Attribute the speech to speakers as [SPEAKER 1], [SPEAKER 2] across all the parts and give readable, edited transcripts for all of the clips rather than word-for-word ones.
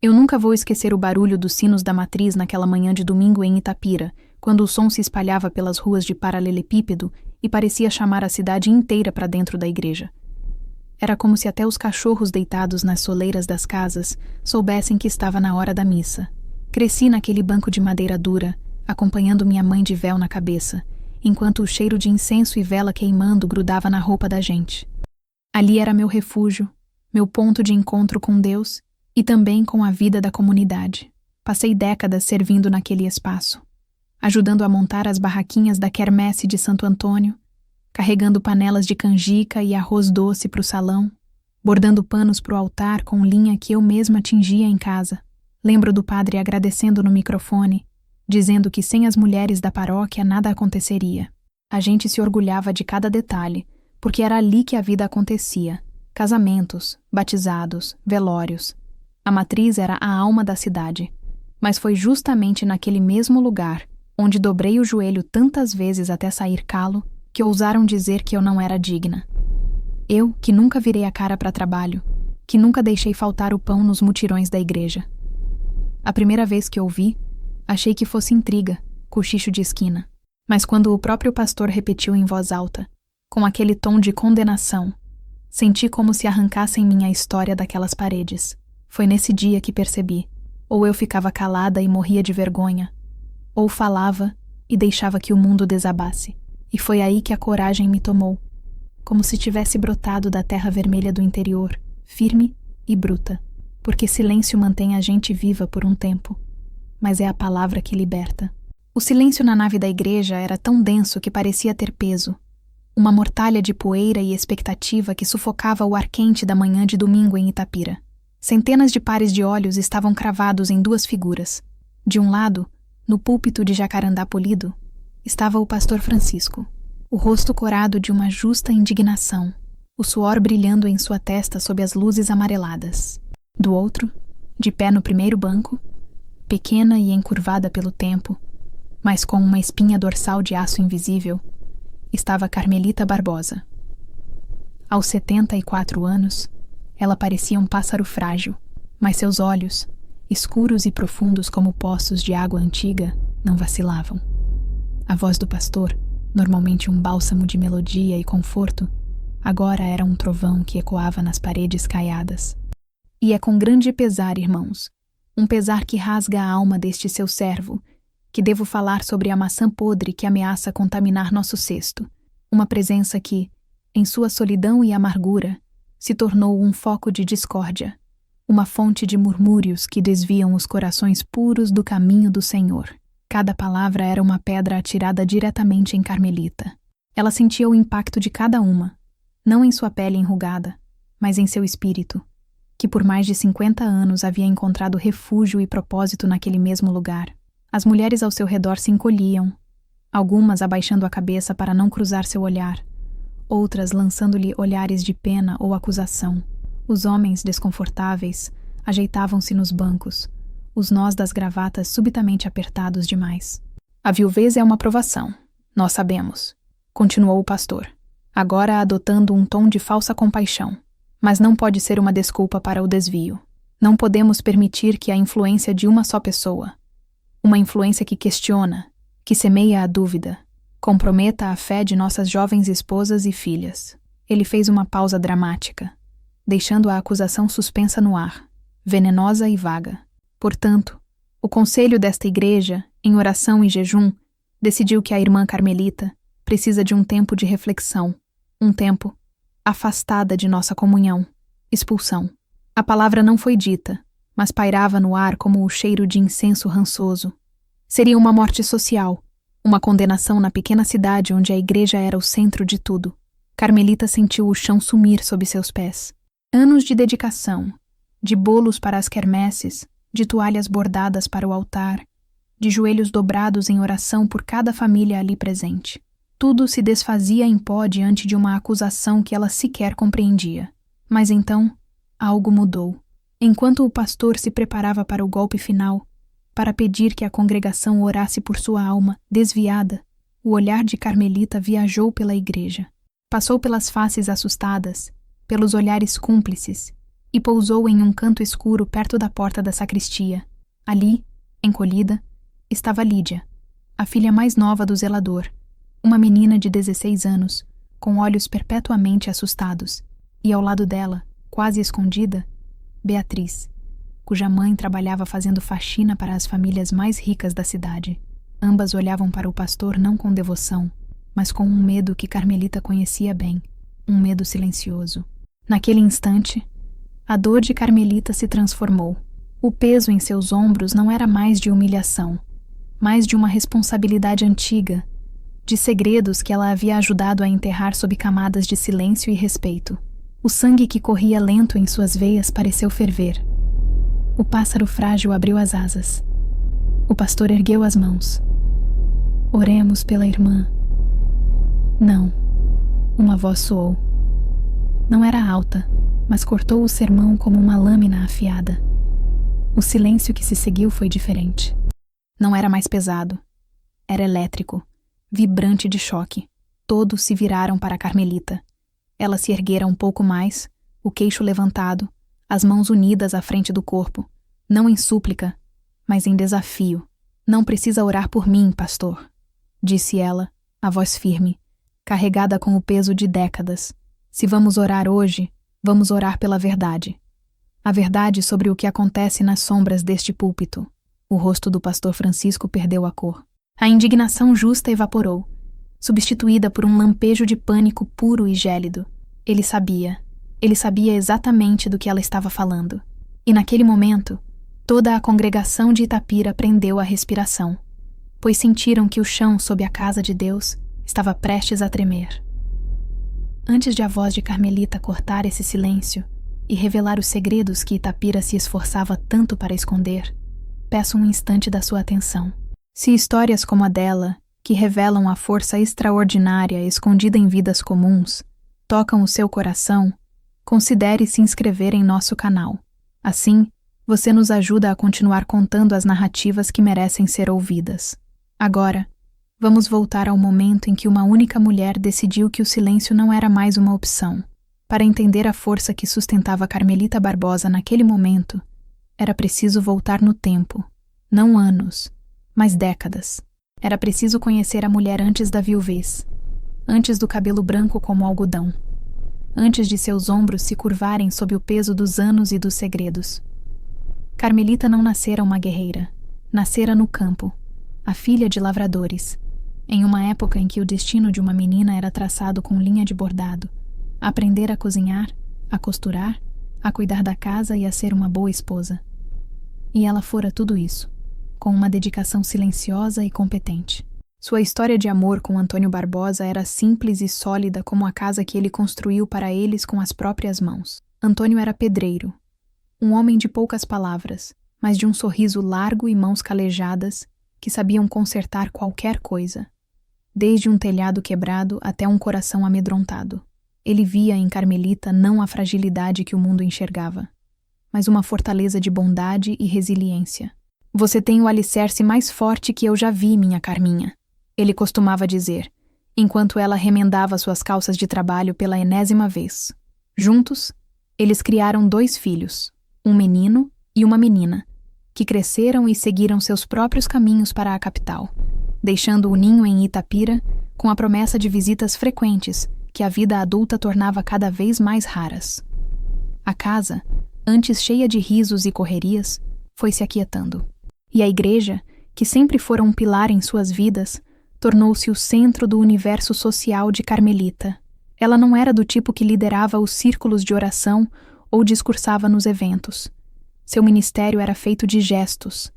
[SPEAKER 1] Eu nunca vou esquecer o barulho dos sinos da matriz naquela manhã de domingo em Itapira, quando o som se espalhava pelas ruas de paralelepípedo e parecia chamar a cidade inteira para dentro da igreja. Era como se até os cachorros deitados nas soleiras das casas soubessem que estava na hora da missa. Cresci naquele banco de madeira dura, acompanhando minha mãe de véu na cabeça, enquanto o cheiro de incenso e vela queimando grudava na roupa da gente. Ali era meu refúgio, meu ponto de encontro com Deus e também com a vida da comunidade. Passei décadas servindo naquele espaço, ajudando a montar as barraquinhas da quermesse de Santo Antônio, carregando panelas de canjica e arroz doce para o salão, bordando panos para o altar com linha que eu mesma tingia em casa. Lembro do padre agradecendo no microfone, dizendo que sem as mulheres da paróquia nada aconteceria. A gente se orgulhava de cada detalhe, porque era ali que a vida acontecia. Casamentos, batizados, velórios. A matriz era a alma da cidade, mas foi justamente naquele mesmo lugar, onde dobrei o joelho tantas vezes até sair calo, que ousaram dizer que eu não era digna. Eu, que nunca virei a cara para trabalho, que nunca deixei faltar o pão nos mutirões da igreja. A primeira vez que ouvi, achei que fosse intriga, cochicho de esquina. Mas quando o próprio pastor repetiu em voz alta, com aquele tom de condenação, senti como se arrancassem minha história daquelas paredes. Foi nesse dia que percebi, ou eu ficava calada e morria de vergonha, ou falava e deixava que o mundo desabasse. E foi aí que a coragem me tomou, como se tivesse brotado da terra vermelha do interior, firme e bruta, porque silêncio mantém a gente viva por um tempo, mas é a palavra que liberta. O silêncio na nave da igreja era tão denso que parecia ter peso, uma mortalha de poeira e expectativa que sufocava o ar quente da manhã de domingo em Itapira. Centenas de pares de olhos estavam cravados em duas figuras. De um lado, no púlpito de jacarandá polido, estava o pastor Francisco, o rosto corado de uma justa indignação, o suor brilhando em sua testa sob as luzes amareladas. Do outro, de pé no primeiro banco, pequena e encurvada pelo tempo, mas com uma espinha dorsal de aço invisível, estava Carmelita Barbosa. Aos 74 anos, ela parecia um pássaro frágil, mas seus olhos, escuros e profundos como poços de água antiga, não vacilavam. A voz do pastor, normalmente um bálsamo de melodia e conforto, agora era um trovão que ecoava nas paredes caiadas. E é com grande pesar, irmãos, um pesar que rasga a alma deste seu servo, que devo falar sobre a maçã podre que ameaça contaminar nosso cesto, uma presença que, em sua solidão e amargura, se tornou um foco de discórdia, uma fonte de murmúrios que desviam os corações puros do caminho do Senhor. Cada palavra era uma pedra atirada diretamente em Carmelita. Ela sentia o impacto de cada uma, não em sua pele enrugada, mas em seu espírito, que por mais de 50 anos havia encontrado refúgio e propósito naquele mesmo lugar. As mulheres ao seu redor se encolhiam, algumas abaixando a cabeça para não cruzar seu olhar, outras lançando-lhe olhares de pena ou acusação. Os homens, desconfortáveis, ajeitavam-se nos bancos, os nós das gravatas subitamente apertados demais. A viuvez é uma provação, nós sabemos, continuou o pastor, agora adotando um tom de falsa compaixão, mas não pode ser uma desculpa para o desvio. Não podemos permitir que a influência de uma só pessoa, uma influência que questiona, que semeia a dúvida, comprometa a fé de nossas jovens esposas e filhas. Ele fez uma pausa dramática, deixando a acusação suspensa no ar, venenosa e vaga. Portanto, o conselho desta igreja, em oração e jejum, decidiu que a irmã Carmelita precisa de um tempo de reflexão, um tempo afastada de nossa comunhão, expulsão. A palavra não foi dita, mas pairava no ar como o cheiro de incenso rançoso. Seria uma morte social, uma condenação na pequena cidade onde a igreja era o centro de tudo. Carmelita sentiu o chão sumir sob seus pés. Anos de dedicação, de bolos para as quermesses, de toalhas bordadas para o altar, de joelhos dobrados em oração por cada família ali presente. Tudo se desfazia em pó diante de uma acusação que ela sequer compreendia. Mas então, algo mudou. Enquanto o pastor se preparava para o golpe final, para pedir que a congregação orasse por sua alma, desviada, o olhar de Carmelita viajou pela igreja. Passou pelas faces assustadas, pelos olhares cúmplices, e pousou em um canto escuro perto da porta da sacristia. Ali, encolhida, estava Lídia, a filha mais nova do zelador, uma menina de 16 anos, com olhos perpetuamente assustados, e ao lado dela, quase escondida, Beatriz, cuja mãe trabalhava fazendo faxina para as famílias mais ricas da cidade. Ambas olhavam para o pastor não com devoção, mas com um medo que Carmelita conhecia bem, um medo silencioso. Naquele instante, a dor de Carmelita se transformou. O peso em seus ombros não era mais de humilhação, mas de uma responsabilidade antiga, de segredos que ela havia ajudado a enterrar sob camadas de silêncio e respeito. O sangue que corria lento em suas veias pareceu ferver. O pássaro frágil abriu as asas. O pastor ergueu as mãos. Oremos pela irmã. Não. Uma voz soou. Não era alta, mas cortou o sermão como uma lâmina afiada. O silêncio que se seguiu foi diferente. Não era mais pesado. Era elétrico, vibrante de choque. Todos se viraram para Carmelita. Ela se erguera um pouco mais, o queixo levantado, as mãos unidas à frente do corpo, não em súplica, mas em desafio. Não precisa orar por mim, pastor, disse ela, a voz firme, carregada com o peso de décadas. Se vamos orar hoje, vamos orar pela verdade. A verdade sobre o que acontece nas sombras deste púlpito. O rosto do pastor Francisco perdeu a cor. A indignação justa evaporou, substituída por um lampejo de pânico puro e gélido. Ele sabia exatamente do que ela estava falando. E naquele momento, toda a congregação de Itapira prendeu a respiração, pois sentiram que o chão sob a casa de Deus estava prestes a tremer. Antes de a voz de Carmelita cortar esse silêncio e revelar os segredos que Itapira se esforçava tanto para esconder, peço um instante da sua atenção. Se histórias como a dela, que revelam a força extraordinária escondida em vidas comuns, tocam o seu coração, considere se inscrever em nosso canal. Assim, você nos ajuda a continuar contando as narrativas que merecem ser ouvidas. Agora, vamos voltar ao momento em que uma única mulher decidiu que o silêncio não era mais uma opção. Para entender a força que sustentava Carmelita Barbosa naquele momento, era preciso voltar no tempo, não anos, mas décadas. Era preciso conhecer a mulher antes da viuvez, antes do cabelo branco como algodão, antes de seus ombros se curvarem sob o peso dos anos e dos segredos. Carmelita não nascera uma guerreira, nascera no campo, a filha de lavradores, em uma época em que o destino de uma menina era traçado com linha de bordado, a aprender a cozinhar, a costurar, a cuidar da casa e a ser uma boa esposa. E ela fora tudo isso, com uma dedicação silenciosa e competente. Sua história de amor com Antônio Barbosa era simples e sólida como a casa que ele construiu para eles com as próprias mãos. Antônio era pedreiro, um homem de poucas palavras, mas de um sorriso largo e mãos calejadas que sabiam consertar qualquer coisa, desde um telhado quebrado até um coração amedrontado. Ele via em Carmelita não a fragilidade que o mundo enxergava, mas uma fortaleza de bondade e resiliência. Você tem o alicerce mais forte que eu já vi, minha Carminha, ele costumava dizer, enquanto ela remendava suas calças de trabalho pela enésima vez. Juntos, eles criaram 2 filhos, um menino e uma menina, que cresceram e seguiram seus próprios caminhos para a capital, deixando o ninho em Itapira com a promessa de visitas frequentes que a vida adulta tornava cada vez mais raras. A casa, antes cheia de risos e correrias, foi se aquietando. E a igreja, que sempre fora um pilar em suas vidas, tornou-se o centro do universo social de Carmelita. Ela não era do tipo que liderava os círculos de oração ou discursava nos eventos. Seu ministério era feito de gestos.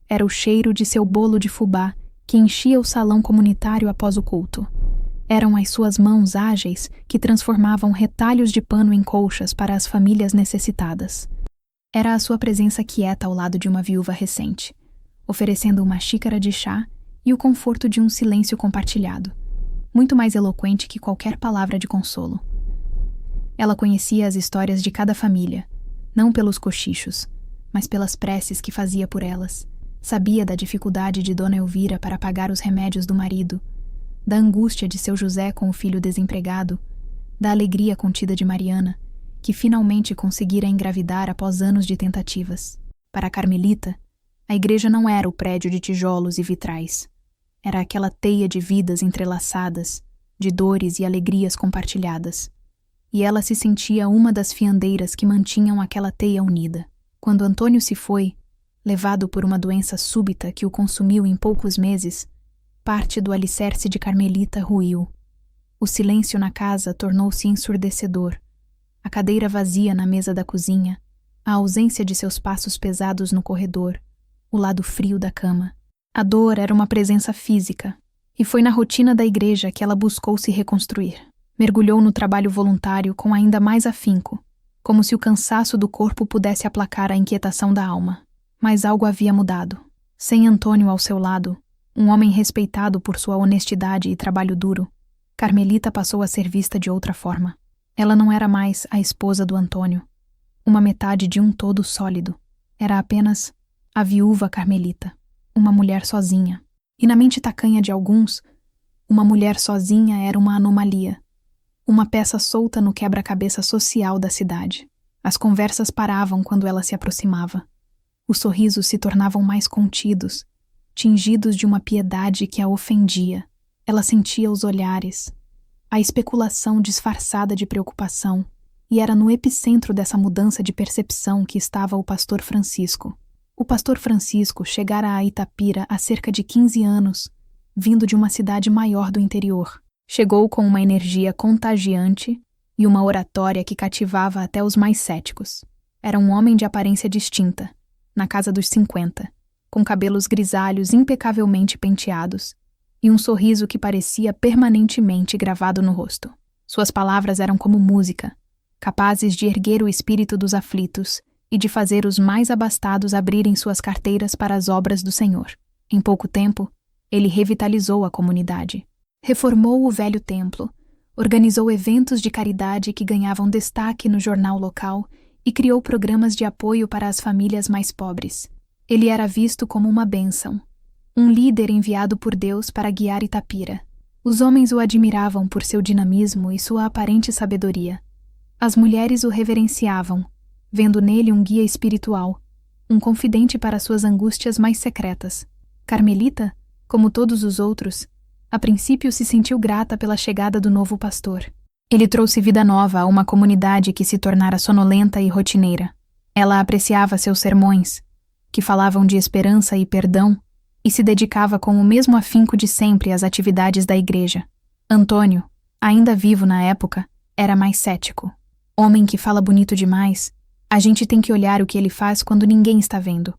[SPEAKER 1] Era o cheiro de seu bolo de fubá que enchia o salão comunitário após o culto. Eram as suas mãos ágeis que transformavam retalhos de pano em colchas para as famílias necessitadas. Era a sua presença quieta ao lado de uma viúva recente, oferecendo uma xícara de chá e o conforto de um silêncio compartilhado, muito mais eloquente que qualquer palavra de consolo. Ela conhecia as histórias de cada família, não pelos cochichos, mas pelas preces que fazia por elas. Sabia da dificuldade de Dona Elvira para pagar os remédios do marido, da angústia de seu José com o filho desempregado, da alegria contida de Mariana que finalmente conseguira engravidar após anos de tentativas. Para a Carmelita, a igreja não era o prédio de tijolos e vitrais. Era aquela teia de vidas entrelaçadas, de dores e alegrias compartilhadas. E ela se sentia uma das fiandeiras que mantinham aquela teia unida. Quando Antônio se foi, levado por uma doença súbita que o consumiu em poucos meses, parte do alicerce de Carmelita ruiu. O silêncio na casa tornou-se ensurdecedor. A cadeira vazia na mesa da cozinha, a ausência de seus passos pesados no corredor, o lado frio da cama. A dor era uma presença física, e foi na rotina da igreja que ela buscou se reconstruir. Mergulhou no trabalho voluntário com ainda mais afinco, como se o cansaço do corpo pudesse aplacar a inquietação da alma. Mas algo havia mudado. Sem Antônio ao seu lado, um homem respeitado por sua honestidade e trabalho duro, Carmelita passou a ser vista de outra forma. Ela não era mais a esposa do Antônio, uma metade de um todo sólido. Era apenas a viúva Carmelita, uma mulher sozinha. E na mente tacanha de alguns, uma mulher sozinha era uma anomalia, uma peça solta no quebra-cabeça social da cidade. As conversas paravam quando ela se aproximava. Os sorrisos se tornavam mais contidos, tingidos de uma piedade que a ofendia. Ela sentia os olhares, a especulação disfarçada de preocupação, e era no epicentro dessa mudança de percepção que estava o pastor Francisco. O pastor Francisco chegara a Itapira há cerca de 15 anos, vindo de uma cidade maior do interior. Chegou com uma energia contagiante e uma oratória que cativava até os mais céticos. Era um homem de aparência distinta, na casa dos 50, com cabelos grisalhos impecavelmente penteados e um sorriso que parecia permanentemente gravado no rosto. Suas palavras eram como música, capazes de erguer o espírito dos aflitos e de fazer os mais abastados abrirem suas carteiras para as obras do Senhor. Em pouco tempo, ele revitalizou a comunidade. Reformou o velho templo, organizou eventos de caridade que ganhavam destaque no jornal local e criou programas de apoio para as famílias mais pobres. Ele era visto como uma bênção, um líder enviado por Deus para guiar Itapira. Os homens o admiravam por seu dinamismo e sua aparente sabedoria. As mulheres o reverenciavam, vendo nele um guia espiritual, um confidente para suas angústias mais secretas. Carmelita, como todos os outros, a princípio se sentiu grata pela chegada do novo pastor. Ele trouxe vida nova a uma comunidade que se tornara sonolenta e rotineira. Ela apreciava seus sermões, que falavam de esperança e perdão, e se dedicava com o mesmo afinco de sempre às atividades da igreja. Antônio, ainda vivo na época, era mais cético. Homem que fala bonito demais, a gente tem que olhar o que ele faz quando ninguém está vendo,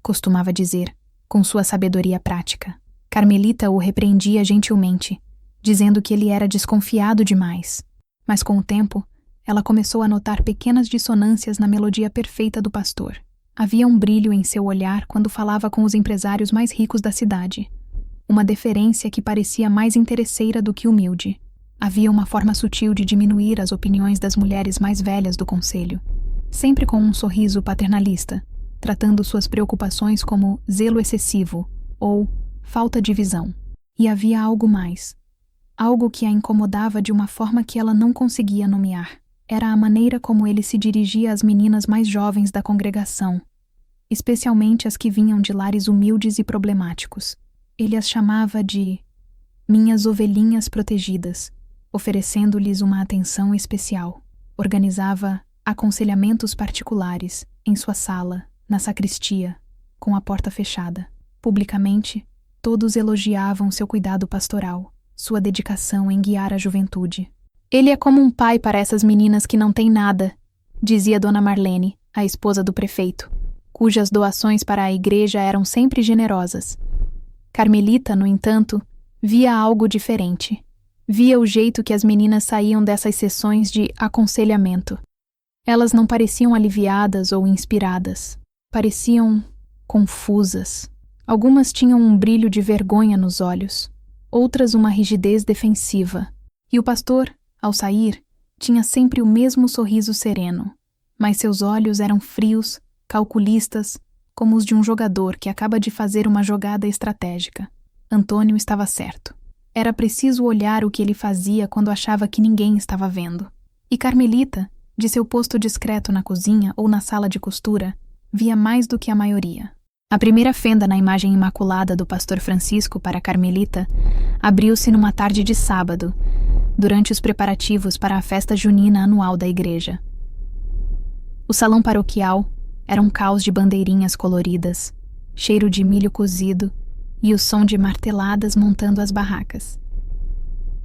[SPEAKER 1] costumava dizer, com sua sabedoria prática. Carmelita o repreendia gentilmente, dizendo que ele era desconfiado demais. Mas com o tempo, ela começou a notar pequenas dissonâncias na melodia perfeita do pastor. Havia um brilho em seu olhar quando falava com os empresários mais ricos da cidade. Uma deferência que parecia mais interesseira do que humilde. Havia uma forma sutil de diminuir as opiniões das mulheres mais velhas do conselho, sempre com um sorriso paternalista, tratando suas preocupações como zelo excessivo ou falta de visão. E havia algo mais. Algo que a incomodava de uma forma que ela não conseguia nomear. Era a maneira como ele se dirigia às meninas mais jovens da congregação, especialmente as que vinham de lares humildes e problemáticos. Ele as chamava de minhas ovelhinhas protegidas, oferecendo-lhes uma atenção especial. Organizava aconselhamentos particulares em sua sala, na sacristia, com a porta fechada. Publicamente, todos elogiavam seu cuidado pastoral, sua dedicação em guiar a juventude. Ele é como um pai para essas meninas que não têm nada, dizia Dona Marlene, a esposa do prefeito, cujas doações para a igreja eram sempre generosas. Carmelita, no entanto, via algo diferente. Via o jeito que as meninas saíam dessas sessões de aconselhamento. Elas não pareciam aliviadas ou inspiradas. Pareciam confusas. Algumas tinham um brilho de vergonha nos olhos, outras uma rigidez defensiva. E o pastor, ao sair, tinha sempre o mesmo sorriso sereno, mas seus olhos eram frios, calculistas, como os de um jogador que acaba de fazer uma jogada estratégica. Antônio estava certo. Era preciso olhar o que ele fazia quando achava que ninguém estava vendo. E Carmelita, De seu posto discreto na cozinha ou na sala de costura, via mais do que a maioria. A primeira fenda na imagem imaculada do pastor Francisco para Carmelita abriu-se numa tarde de sábado, durante os preparativos para a festa junina anual da igreja. O salão paroquial era um caos de bandeirinhas coloridas, cheiro de milho cozido e o som de marteladas montando as barracas.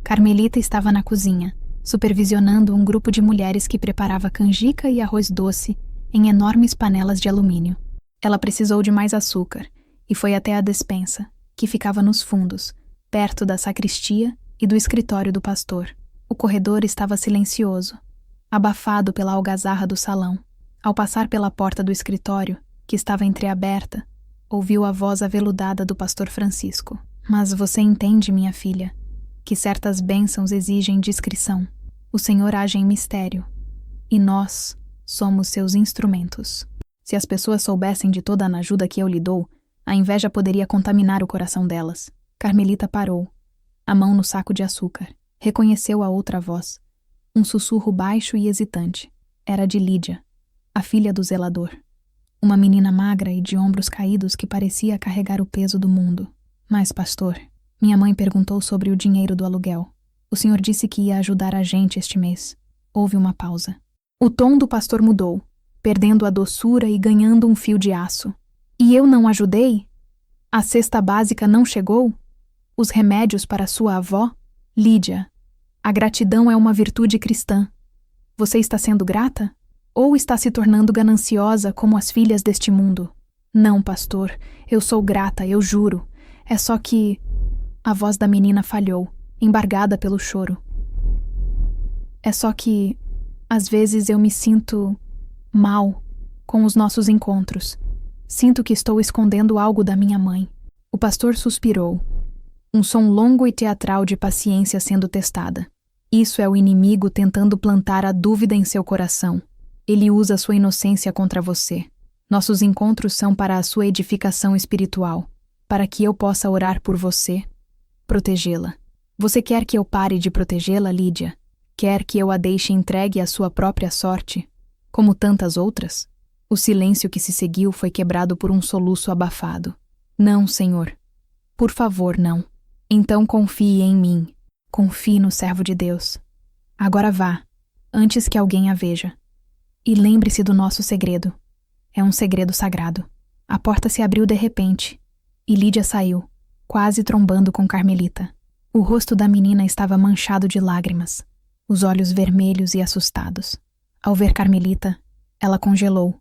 [SPEAKER 1] Carmelita estava na cozinha, supervisionando um grupo de mulheres que preparava canjica e arroz doce em enormes panelas de alumínio. Ela precisou de mais açúcar e foi até a despensa, que ficava nos fundos, perto da sacristia e do escritório do pastor. O corredor estava silencioso, abafado pela algazarra do salão. Ao passar pela porta do escritório, que estava entreaberta, ouviu a voz aveludada do pastor Francisco. Mas você entende, minha filha, que certas bênçãos exigem discrição. O Senhor age em mistério, e nós somos seus instrumentos. Se as pessoas soubessem de toda a ajuda que eu lhe dou, a inveja poderia contaminar o coração delas. Carmelita parou, a mão no saco de açúcar. Reconheceu a outra voz, um sussurro baixo e hesitante. Era de Lídia, a filha do zelador. Uma menina magra e de ombros caídos que parecia carregar o peso do mundo. Mas, pastor, minha mãe perguntou sobre o dinheiro do aluguel. O senhor disse que ia ajudar a gente este mês. Houve uma pausa. O tom do pastor mudou, perdendo a doçura e ganhando um fio de aço. E eu não ajudei? A cesta básica não chegou? Os remédios para sua avó? Lídia, a gratidão é uma virtude cristã. Você está sendo grata? Ou está se tornando gananciosa como as filhas deste mundo? Não, pastor, eu sou grata, eu juro. É só que... A voz da menina falhou, embargada pelo choro. É só que, às vezes eu me sinto mal com os nossos encontros. Sinto que estou escondendo algo da minha mãe. O pastor suspirou. Um som longo e teatral de paciência sendo testada. Isso é o inimigo tentando plantar a dúvida em seu coração. Ele usa sua inocência contra você. Nossos encontros são para a sua edificação espiritual, para que eu possa orar por você, protegê-la. Você quer que eu pare de protegê-la, Lídia? Quer que eu a deixe entregue à sua própria sorte, como tantas outras? O silêncio que se seguiu foi quebrado por um soluço abafado. Não, Senhor. Por favor, não. Então confie em mim. Confie no servo de Deus. Agora vá, antes que alguém a veja. E lembre-se do nosso segredo. É um segredo sagrado. A porta se abriu de repente, e Lídia saiu, quase trombando com Carmelita. O rosto da menina estava manchado de lágrimas, os olhos vermelhos e assustados. Ao ver Carmelita, ela congelou,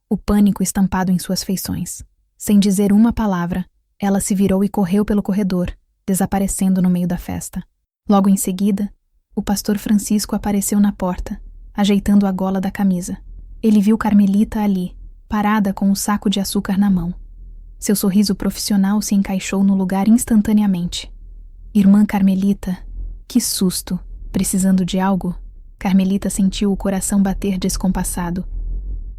[SPEAKER 1] o pânico estampado em suas feições. Sem dizer uma palavra, ela se virou e correu pelo corredor, desaparecendo no meio da festa. Logo em seguida, o pastor Francisco apareceu na porta, ajeitando a gola da camisa. Ele viu Carmelita ali, parada com um saco de açúcar na mão. Seu sorriso profissional se encaixou no lugar instantaneamente. Irmã Carmelita, que susto! Precisando de algo? Carmelita sentiu o coração bater descompassado.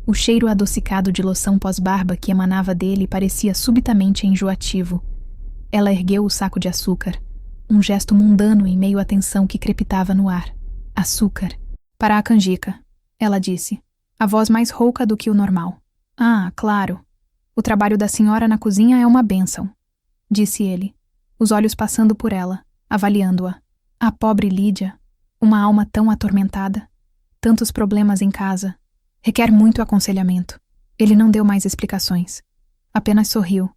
[SPEAKER 1] O cheiro adocicado de loção pós-barba que emanava dele parecia subitamente enjoativo. Ela ergueu o saco de açúcar, um gesto mundano em meio à tensão que crepitava no ar. Açúcar. Para a canjica, ela disse, a voz mais rouca do que o normal. Ah, claro. O trabalho da senhora na cozinha é uma bênção, disse ele, os olhos passando por ela, avaliando-a. A pobre Lídia, uma alma tão atormentada, tantos problemas em casa, requer muito aconselhamento. Ele não deu mais explicações. Apenas sorriu,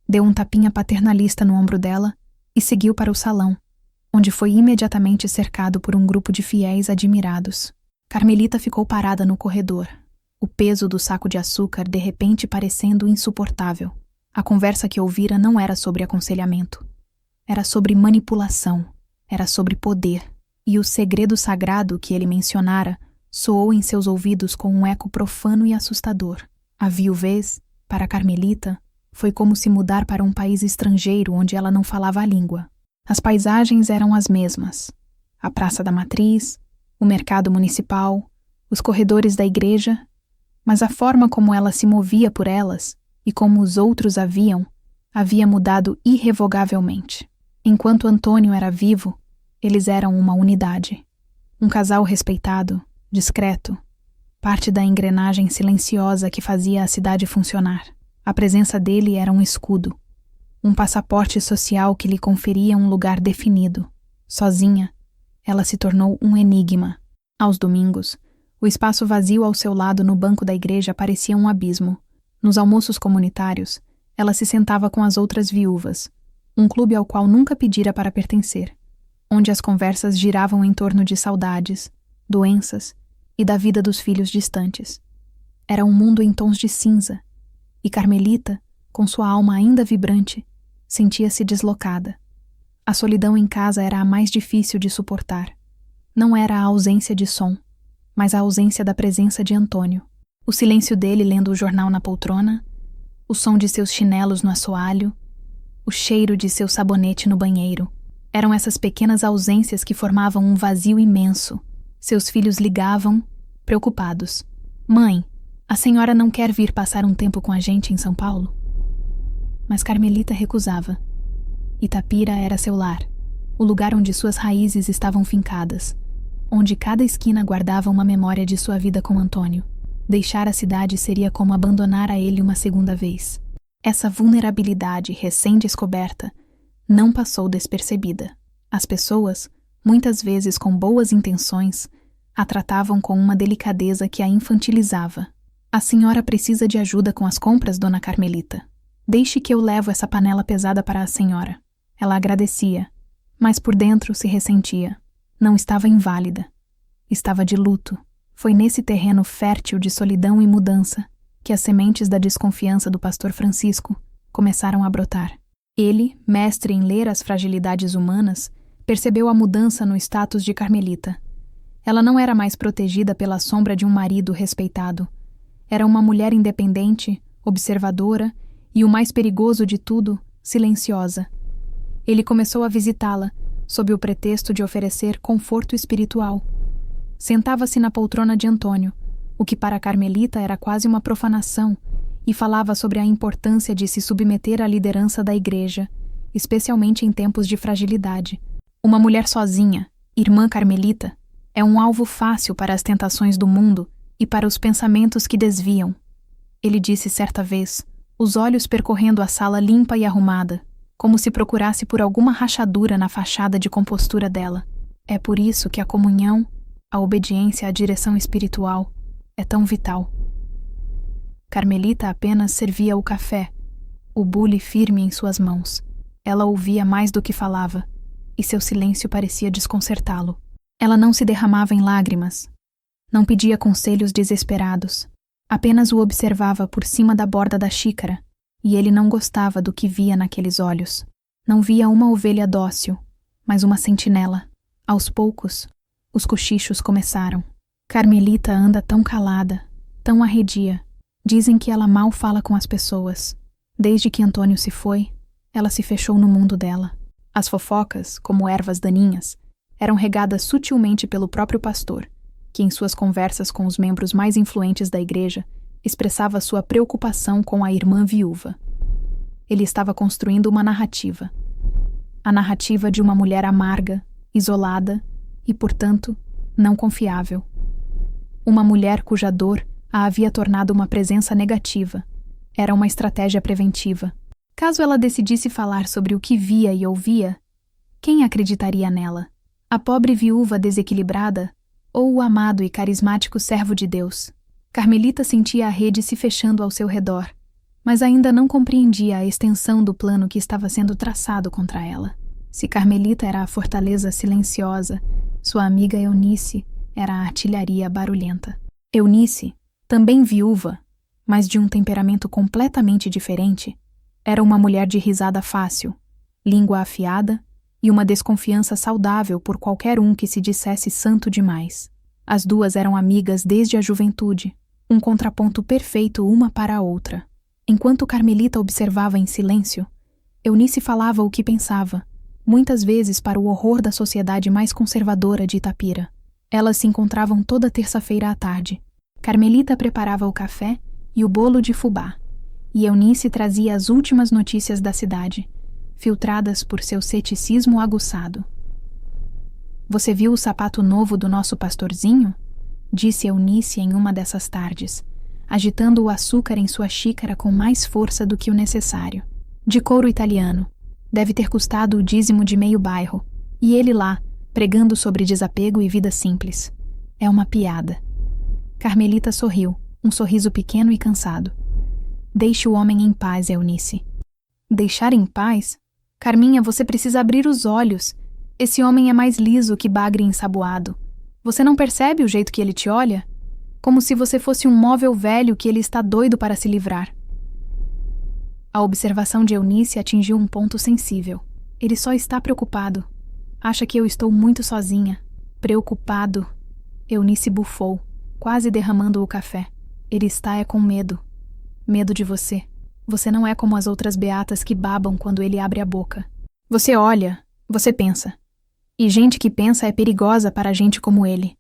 [SPEAKER 1] deu um tapinha paternalista no ombro dela e seguiu para o salão, onde foi imediatamente cercado por um grupo de fiéis admirados. Carmelita ficou parada no corredor, o peso do saco de açúcar de repente parecendo insuportável. A conversa que ouvira não era sobre aconselhamento. Era sobre manipulação, era sobre poder, e o segredo sagrado que ele mencionara soou em seus ouvidos com um eco profano e assustador. A viuvez, para Carmelita, foi como se mudar para um país estrangeiro onde ela não falava a língua. As paisagens eram as mesmas. A Praça da Matriz, o mercado municipal, os corredores da igreja, mas a forma como ela se movia por elas e como os outros a viam, havia mudado irrevogavelmente. Enquanto Antônio era vivo, eles eram uma unidade. Um casal respeitado, discreto, parte da engrenagem silenciosa que fazia a cidade funcionar. A presença dele era um escudo, um passaporte social que lhe conferia um lugar definido. Sozinha, ela se tornou um enigma. Aos domingos, o espaço vazio ao seu lado no banco da igreja parecia um abismo. Nos almoços comunitários, ela se sentava com as outras viúvas, um clube ao qual nunca pedira para pertencer, onde as conversas giravam em torno de saudades, doenças e da vida dos filhos distantes. Era um mundo em tons de cinza, e Carmelita, com sua alma ainda vibrante, sentia-se deslocada. A solidão em casa era a mais difícil de suportar. Não era a ausência de som, mas a ausência da presença de Antônio. O silêncio dele lendo o jornal na poltrona, o som de seus chinelos no assoalho, o cheiro de seu sabonete no banheiro. Eram essas pequenas ausências que formavam um vazio imenso. Seus filhos ligavam, preocupados. Mãe, a senhora não quer vir passar um tempo com a gente em São Paulo? Mas Carmelita recusava. Itapira era seu lar, o lugar onde suas raízes estavam fincadas, onde cada esquina guardava uma memória de sua vida com Antônio. Deixar a cidade seria como abandonar a ele uma segunda vez. Essa vulnerabilidade recém-descoberta não passou despercebida. As pessoas, muitas vezes com boas intenções, a tratavam com uma delicadeza que a infantilizava. A senhora precisa de ajuda com as compras, dona Carmelita. Deixe que eu levo essa panela pesada para a senhora. Ela agradecia, mas por dentro se ressentia. Não estava inválida. Estava de luto. Foi nesse terreno fértil de solidão e mudança que as sementes da desconfiança do pastor Francisco começaram a brotar. Ele, mestre em ler as fragilidades humanas, percebeu a mudança no status de Carmelita. Ela não era mais protegida pela sombra de um marido respeitado. Era uma mulher independente, observadora e, o mais perigoso de tudo, silenciosa. Ele começou a visitá-la, sob o pretexto de oferecer conforto espiritual. Sentava-se na poltrona de Antônio, o que para Carmelita era quase uma profanação, e falava sobre a importância de se submeter à liderança da igreja, especialmente em tempos de fragilidade. Uma mulher sozinha, irmã Carmelita, é um alvo fácil para as tentações do mundo e para os pensamentos que desviam. Ele disse certa vez, os olhos percorrendo a sala limpa e arrumada, como se procurasse por alguma rachadura na fachada de compostura dela. É por isso que a comunhão, a obediência à direção espiritual, é tão vital. Carmelita apenas servia o café, o bule firme em suas mãos. Ela ouvia mais do que falava, e seu silêncio parecia desconcertá-lo. Ela não se derramava em lágrimas, não pedia conselhos desesperados, apenas o observava por cima da borda da xícara, e ele não gostava do que via naqueles olhos. Não via uma ovelha dócil, mas uma sentinela. Aos poucos, os cochichos começaram. Carmelita anda tão calada, tão arredia. Dizem que ela mal fala com as pessoas. Desde que Antônio se foi, ela se fechou no mundo dela. As fofocas, como ervas daninhas, eram regadas sutilmente pelo próprio pastor, que em suas conversas com os membros mais influentes da igreja, expressava sua preocupação com a irmã viúva. Ele estava construindo uma narrativa. A narrativa de uma mulher amarga, isolada e, portanto, não confiável. Uma mulher cuja dor a havia tornado uma presença negativa. Era uma estratégia preventiva. Caso ela decidisse falar sobre o que via e ouvia, quem acreditaria nela? A pobre viúva desequilibrada ou o amado e carismático servo de Deus? Carmelita sentia a rede se fechando ao seu redor, mas ainda não compreendia a extensão do plano que estava sendo traçado contra ela. Se Carmelita era a fortaleza silenciosa, sua amiga Eunice era a artilharia barulhenta. Eunice, também viúva, mas de um temperamento completamente diferente, era uma mulher de risada fácil, língua afiada e uma desconfiança saudável por qualquer um que se dissesse santo demais. As duas eram amigas desde a juventude, um contraponto perfeito uma para a outra. Enquanto Carmelita observava em silêncio, Eunice falava o que pensava, muitas vezes para o horror da sociedade mais conservadora de Itapira. Elas se encontravam toda terça-feira à tarde. Carmelita preparava o café e o bolo de fubá, e Eunice trazia as últimas notícias da cidade, filtradas por seu ceticismo aguçado. "Você viu o sapato novo do nosso pastorzinho?" disse Eunice em uma dessas tardes, agitando o açúcar em sua xícara com mais força do que o necessário. De couro italiano. Deve ter custado o dízimo de meio bairro. E ele lá, pregando sobre desapego e vida simples. É uma piada. Carmelita sorriu, um sorriso pequeno e cansado. Deixe o homem em paz, Eunice. Deixar em paz? Carminha, você precisa abrir os olhos. Esse homem é mais liso que bagre ensaboado. Você não percebe o jeito que ele te olha? Como se você fosse um móvel velho que ele está doido para se livrar. A observação de Eunice atingiu um ponto sensível. Ele só está preocupado. Acha que eu estou muito sozinha. Preocupado. Eunice bufou, quase derramando o café. Ele está com medo. Medo de você. Você não é como as outras beatas que babam quando ele abre a boca. Você olha, você pensa. E gente que pensa é perigosa para gente como ele.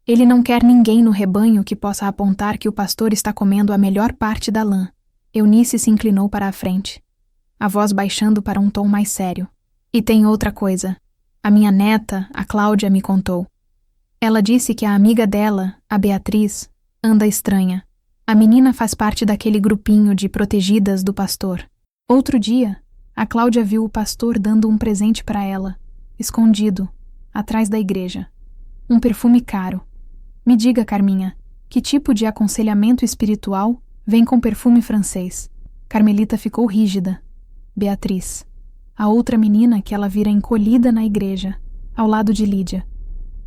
[SPEAKER 1] Ele não quer ninguém no rebanho que possa apontar que o pastor está comendo a melhor parte da lã. Eunice se inclinou para a frente, a voz baixando para um tom mais sério. E tem outra coisa. A minha neta, a Cláudia, me contou. Ela disse que a amiga dela, a Beatriz, anda estranha. A menina faz parte daquele grupinho de protegidas do pastor. Outro dia, a Cláudia viu o pastor dando um presente para ela, escondido, atrás da igreja. Um perfume caro. Me diga, Carminha, que tipo de aconselhamento espiritual vem com perfume francês? Carmelita ficou rígida. Beatriz. A outra menina que ela vira encolhida na igreja, ao lado de Lídia.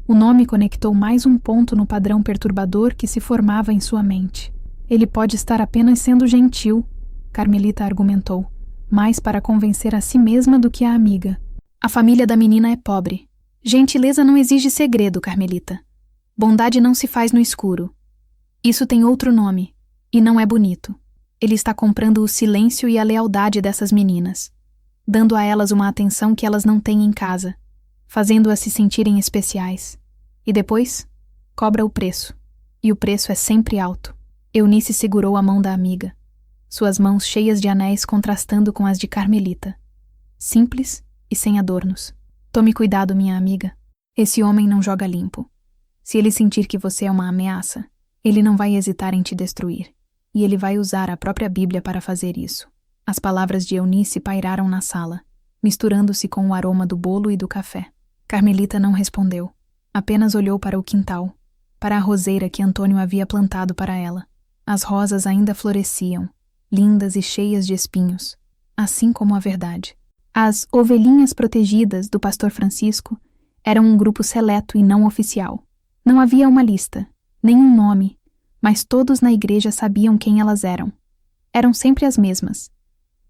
[SPEAKER 1] O nome conectou mais um ponto no padrão perturbador que se formava em sua mente. Ele pode estar apenas sendo gentil, Carmelita argumentou, mais para convencer a si mesma do que a amiga. A família da menina é pobre. Gentileza não exige segredo, Carmelita. Bondade não se faz no escuro. Isso tem outro nome, e não é bonito. Ele está comprando o silêncio e a lealdade dessas meninas, dando a elas uma atenção que elas não têm em casa, fazendo-as se sentirem especiais. E depois, cobra o preço. E o preço é sempre alto. Eunice segurou a mão da amiga, suas mãos cheias de anéis contrastando com as de Carmelita. Simples e sem adornos. Tome cuidado, minha amiga. Esse homem não joga limpo. Se ele sentir que você é uma ameaça, ele não vai hesitar em te destruir. E ele vai usar a própria Bíblia para fazer isso. As palavras de Eunice pairaram na sala, misturando-se com o aroma do bolo e do café. Carmelita não respondeu. Apenas olhou para o quintal, para a roseira que Antônio havia plantado para ela. As rosas ainda floresciam, lindas e cheias de espinhos, assim como a verdade. As ovelhinhas protegidas do pastor Francisco eram um grupo seleto e não oficial. Não havia uma lista, nenhum nome, mas todos na igreja sabiam quem elas eram. Eram sempre as mesmas.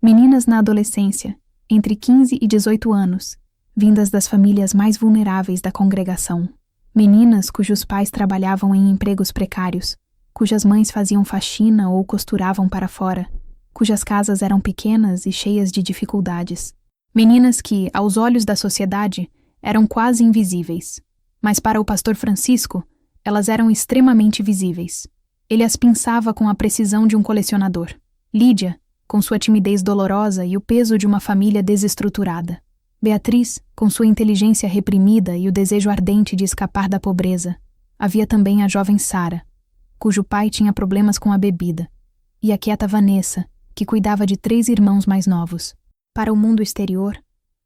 [SPEAKER 1] Meninas na adolescência, entre 15 e 18 anos, vindas das famílias mais vulneráveis da congregação. Meninas cujos pais trabalhavam em empregos precários, cujas mães faziam faxina ou costuravam para fora, cujas casas eram pequenas e cheias de dificuldades. Meninas que, aos olhos da sociedade, eram quase invisíveis. Mas para o pastor Francisco, elas eram extremamente visíveis. Ele as pinçava com a precisão de um colecionador. Lídia, com sua timidez dolorosa e o peso de uma família desestruturada. Beatriz, com sua inteligência reprimida e o desejo ardente de escapar da pobreza. Havia também a jovem Sara, cujo pai tinha problemas com a bebida, e a quieta Vanessa, que cuidava de 3 irmãos mais novos. Para o mundo exterior,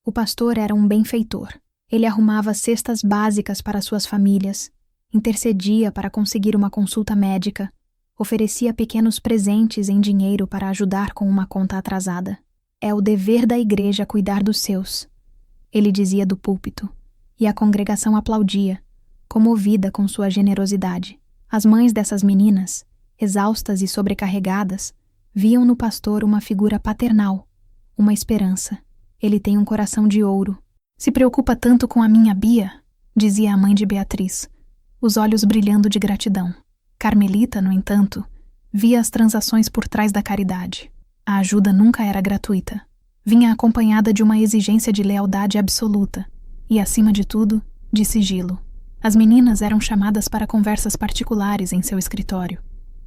[SPEAKER 1] o pastor era um benfeitor. Ele arrumava cestas básicas para suas famílias, intercedia para conseguir uma consulta médica, oferecia pequenos presentes em dinheiro para ajudar com uma conta atrasada. É o dever da igreja cuidar dos seus, ele dizia do púlpito, e a congregação aplaudia, comovida com sua generosidade. As mães dessas meninas, exaustas e sobrecarregadas, viam no pastor uma figura paternal, uma esperança. Ele tem um coração de ouro. Se preocupa tanto com a minha Bia, dizia a mãe de Beatriz, os olhos brilhando de gratidão. Carmelita, no entanto, via as transações por trás da caridade. A ajuda nunca era gratuita. Vinha acompanhada de uma exigência de lealdade absoluta e, acima de tudo, de sigilo. As meninas eram chamadas para conversas particulares em seu escritório,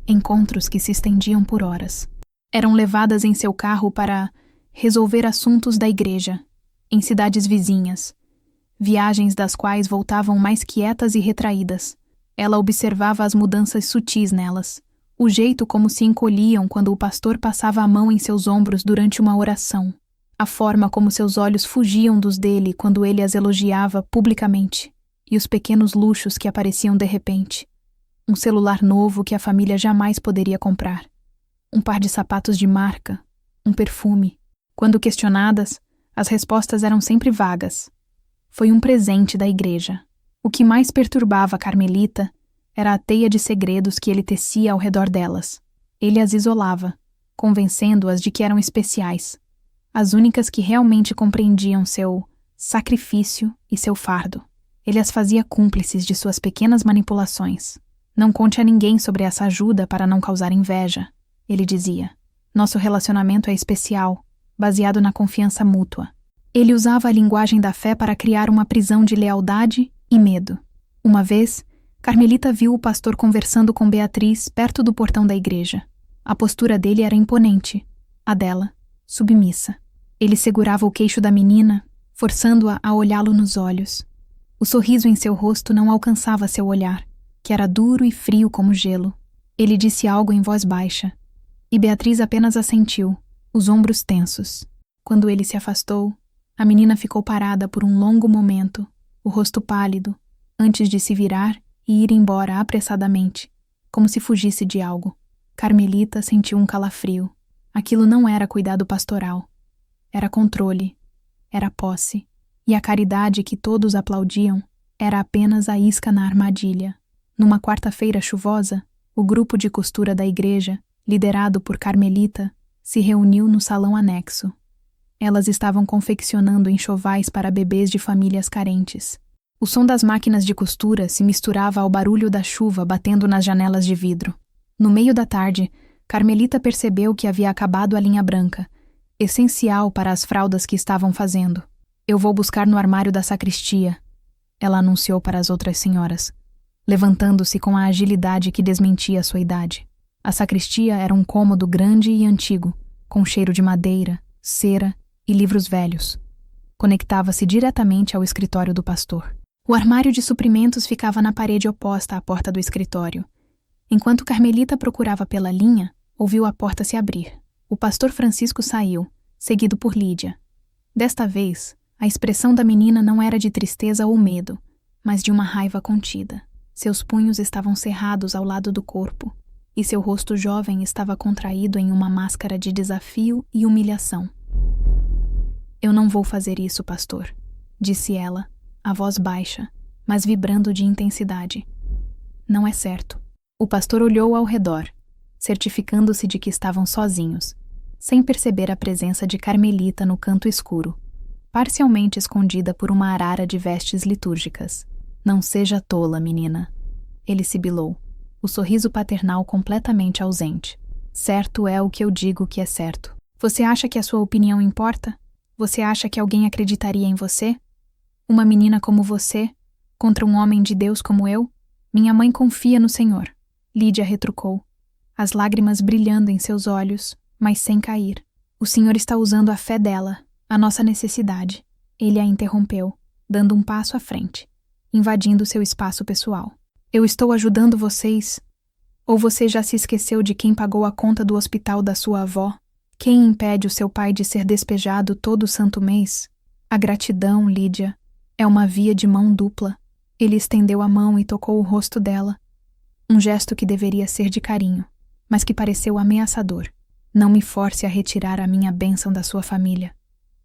[SPEAKER 1] encontros que se estendiam por horas. Eram levadas em seu carro para resolver assuntos da igreja, em cidades vizinhas, viagens das quais voltavam mais quietas e retraídas, Ela observava as mudanças sutis nelas, o jeito como se encolhiam quando o pastor passava a mão em seus ombros durante uma oração, a forma como seus olhos fugiam dos dele quando ele as elogiava publicamente, e os pequenos luxos que apareciam de repente. Um celular novo que a família jamais poderia comprar, um par de sapatos de marca, um perfume. Quando questionadas, as respostas eram sempre vagas. Foi um presente da igreja. O que mais perturbava Carmelita era a teia de segredos que ele tecia ao redor delas. Ele as isolava, convencendo-as de que eram especiais, as únicas que realmente compreendiam seu sacrifício e seu fardo. Ele as fazia cúmplices de suas pequenas manipulações. Não conte a ninguém sobre essa ajuda para não causar inveja, ele dizia. Nosso relacionamento é especial, baseado na confiança mútua. Ele usava a linguagem da fé para criar uma prisão de lealdade e medo. Uma vez, Carmelita viu o pastor conversando com Beatriz perto do portão da igreja. A postura dele era imponente, a dela, submissa. Ele segurava o queixo da menina, forçando-a a olhá-lo nos olhos. O sorriso em seu rosto não alcançava seu olhar, que era duro e frio como gelo. Ele disse algo em voz baixa, e Beatriz apenas assentiu, os ombros tensos. Quando ele se afastou, a menina ficou parada por um longo momento, o rosto pálido, antes de se virar e ir embora apressadamente, como se fugisse de algo. Carmelita sentiu um calafrio. Aquilo não era cuidado pastoral. Era controle, era posse, e a caridade que todos aplaudiam era apenas a isca na armadilha. Numa quarta-feira chuvosa, o grupo de costura da igreja, liderado por Carmelita, se reuniu no salão anexo. Elas estavam confeccionando enxovais para bebês de famílias carentes. O som das máquinas de costura se misturava ao barulho da chuva batendo nas janelas de vidro. No meio da tarde, Carmelita percebeu que havia acabado a linha branca, essencial para as fraldas que estavam fazendo. Eu vou buscar no armário da sacristia, ela anunciou para as outras senhoras, levantando-se com a agilidade que desmentia sua idade. A sacristia era um cômodo grande e antigo, com cheiro de madeira, cera e livros velhos. Conectava-se diretamente ao escritório do pastor. O armário de suprimentos ficava na parede oposta à porta do escritório. Enquanto Carmelita procurava pela linha, ouviu a porta se abrir. O pastor Francisco saiu, seguido por Lídia. Desta vez, a expressão da menina não era de tristeza ou medo, mas de uma raiva contida. Seus punhos estavam cerrados ao lado do corpo, e seu rosto jovem estava contraído em uma máscara de desafio e humilhação. Eu não vou fazer isso, pastor, disse ela, a voz baixa, mas vibrando de intensidade. Não é certo. O pastor olhou ao redor, certificando-se de que estavam sozinhos, sem perceber a presença de Carmelita no canto escuro, parcialmente escondida por uma arara de vestes litúrgicas. Não seja tola, menina. Ele sibilou, o sorriso paternal completamente ausente. Certo é o que eu digo que é certo. Você acha que a sua opinião importa? Você acha que alguém acreditaria em você? Uma menina como você, contra um homem de Deus como eu? Minha mãe confia no Senhor. Lídia retrucou, as lágrimas brilhando em seus olhos, mas sem cair. O Senhor está usando a fé dela, a nossa necessidade. Ele a interrompeu, dando um passo à frente, invadindo seu espaço pessoal. Eu estou ajudando vocês? Ou você já se esqueceu de quem pagou a conta do hospital da sua avó? Quem impede o seu pai de ser despejado todo santo mês? A gratidão, Lídia, é uma via de mão dupla. Ele estendeu a mão e tocou o rosto dela. Um gesto que deveria ser de carinho, mas que pareceu ameaçador. Não me force a retirar a minha bênção da sua família.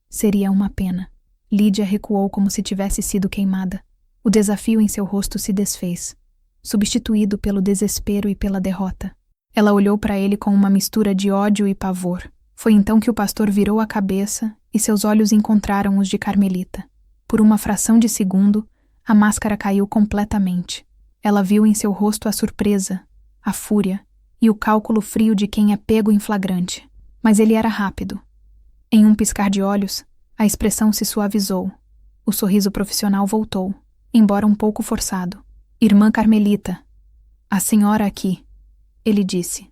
[SPEAKER 1] Seria uma pena. Lídia recuou como se tivesse sido queimada. O desafio em seu rosto se desfez, substituído pelo desespero e pela derrota. Ela olhou para ele com uma mistura de ódio e pavor. Foi então que o pastor virou a cabeça e seus olhos encontraram os de Carmelita. Por uma fração de segundo, a máscara caiu completamente. Ela viu em seu rosto a surpresa, a fúria e o cálculo frio de quem é pego em flagrante. Mas ele era rápido. Em um piscar de olhos, a expressão se suavizou. O sorriso profissional voltou, embora um pouco forçado. Irmã Carmelita, a senhora aqui, ele disse,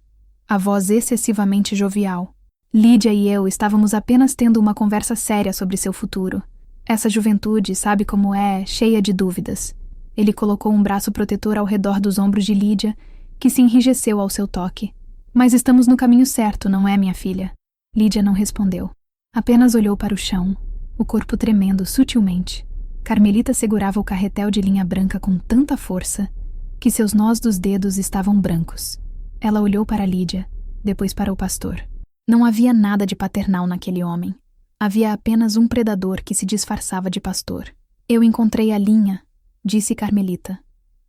[SPEAKER 1] a voz excessivamente jovial. Lídia e eu estávamos apenas tendo uma conversa séria sobre seu futuro. Essa juventude sabe como é, cheia de dúvidas. Ele colocou um braço protetor ao redor dos ombros de Lídia, que se enrijeceu ao seu toque. Mas estamos no caminho certo, não é, minha filha? Lídia não respondeu. Apenas olhou para o chão, o corpo tremendo sutilmente. Carmelita segurava o carretel de linha branca com tanta força que seus nós dos dedos estavam brancos. Ela olhou para Lídia, depois para o pastor. Não havia nada de paternal naquele homem. Havia apenas um predador que se disfarçava de pastor. Eu encontrei a linha, disse Carmelita,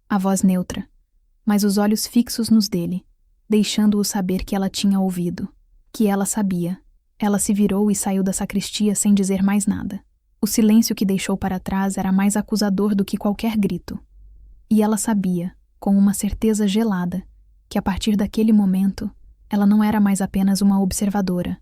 [SPEAKER 1] a voz neutra, mas os olhos fixos nos dele, deixando-o saber que ela tinha ouvido, que ela sabia. Ela se virou e saiu da sacristia sem dizer mais nada. O silêncio que deixou para trás era mais acusador do que qualquer grito. E ela sabia, com uma certeza gelada, que a partir daquele momento, ela não era mais apenas uma observadora.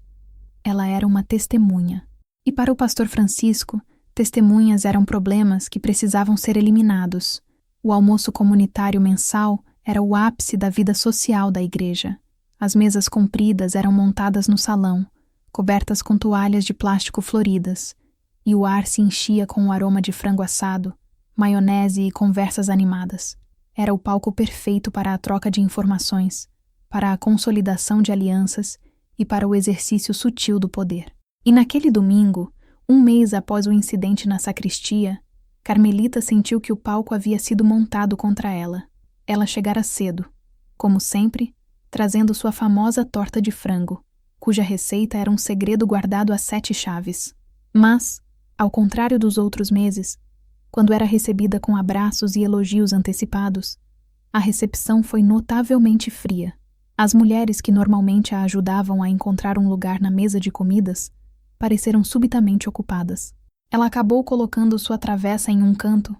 [SPEAKER 1] Ela era uma testemunha. E para o pastor Francisco, testemunhas eram problemas que precisavam ser eliminados. O almoço comunitário mensal era o ápice da vida social da igreja. As mesas compridas eram montadas no salão, cobertas com toalhas de plástico floridas, e o ar se enchia com o aroma de frango assado, maionese e conversas animadas. Era o palco perfeito para a troca de informações, para a consolidação de alianças e para o exercício sutil do poder. E naquele domingo, um mês após o incidente na sacristia, Carmelita sentiu que o palco havia sido montado contra ela. Ela chegara cedo, como sempre, trazendo sua famosa torta de frango, cuja receita era um segredo guardado a 7 chaves. Mas, ao contrário dos outros meses, quando era recebida com abraços e elogios antecipados, a recepção foi notavelmente fria. As mulheres que normalmente a ajudavam a encontrar um lugar na mesa de comidas pareceram subitamente ocupadas. Ela acabou colocando sua travessa em um canto,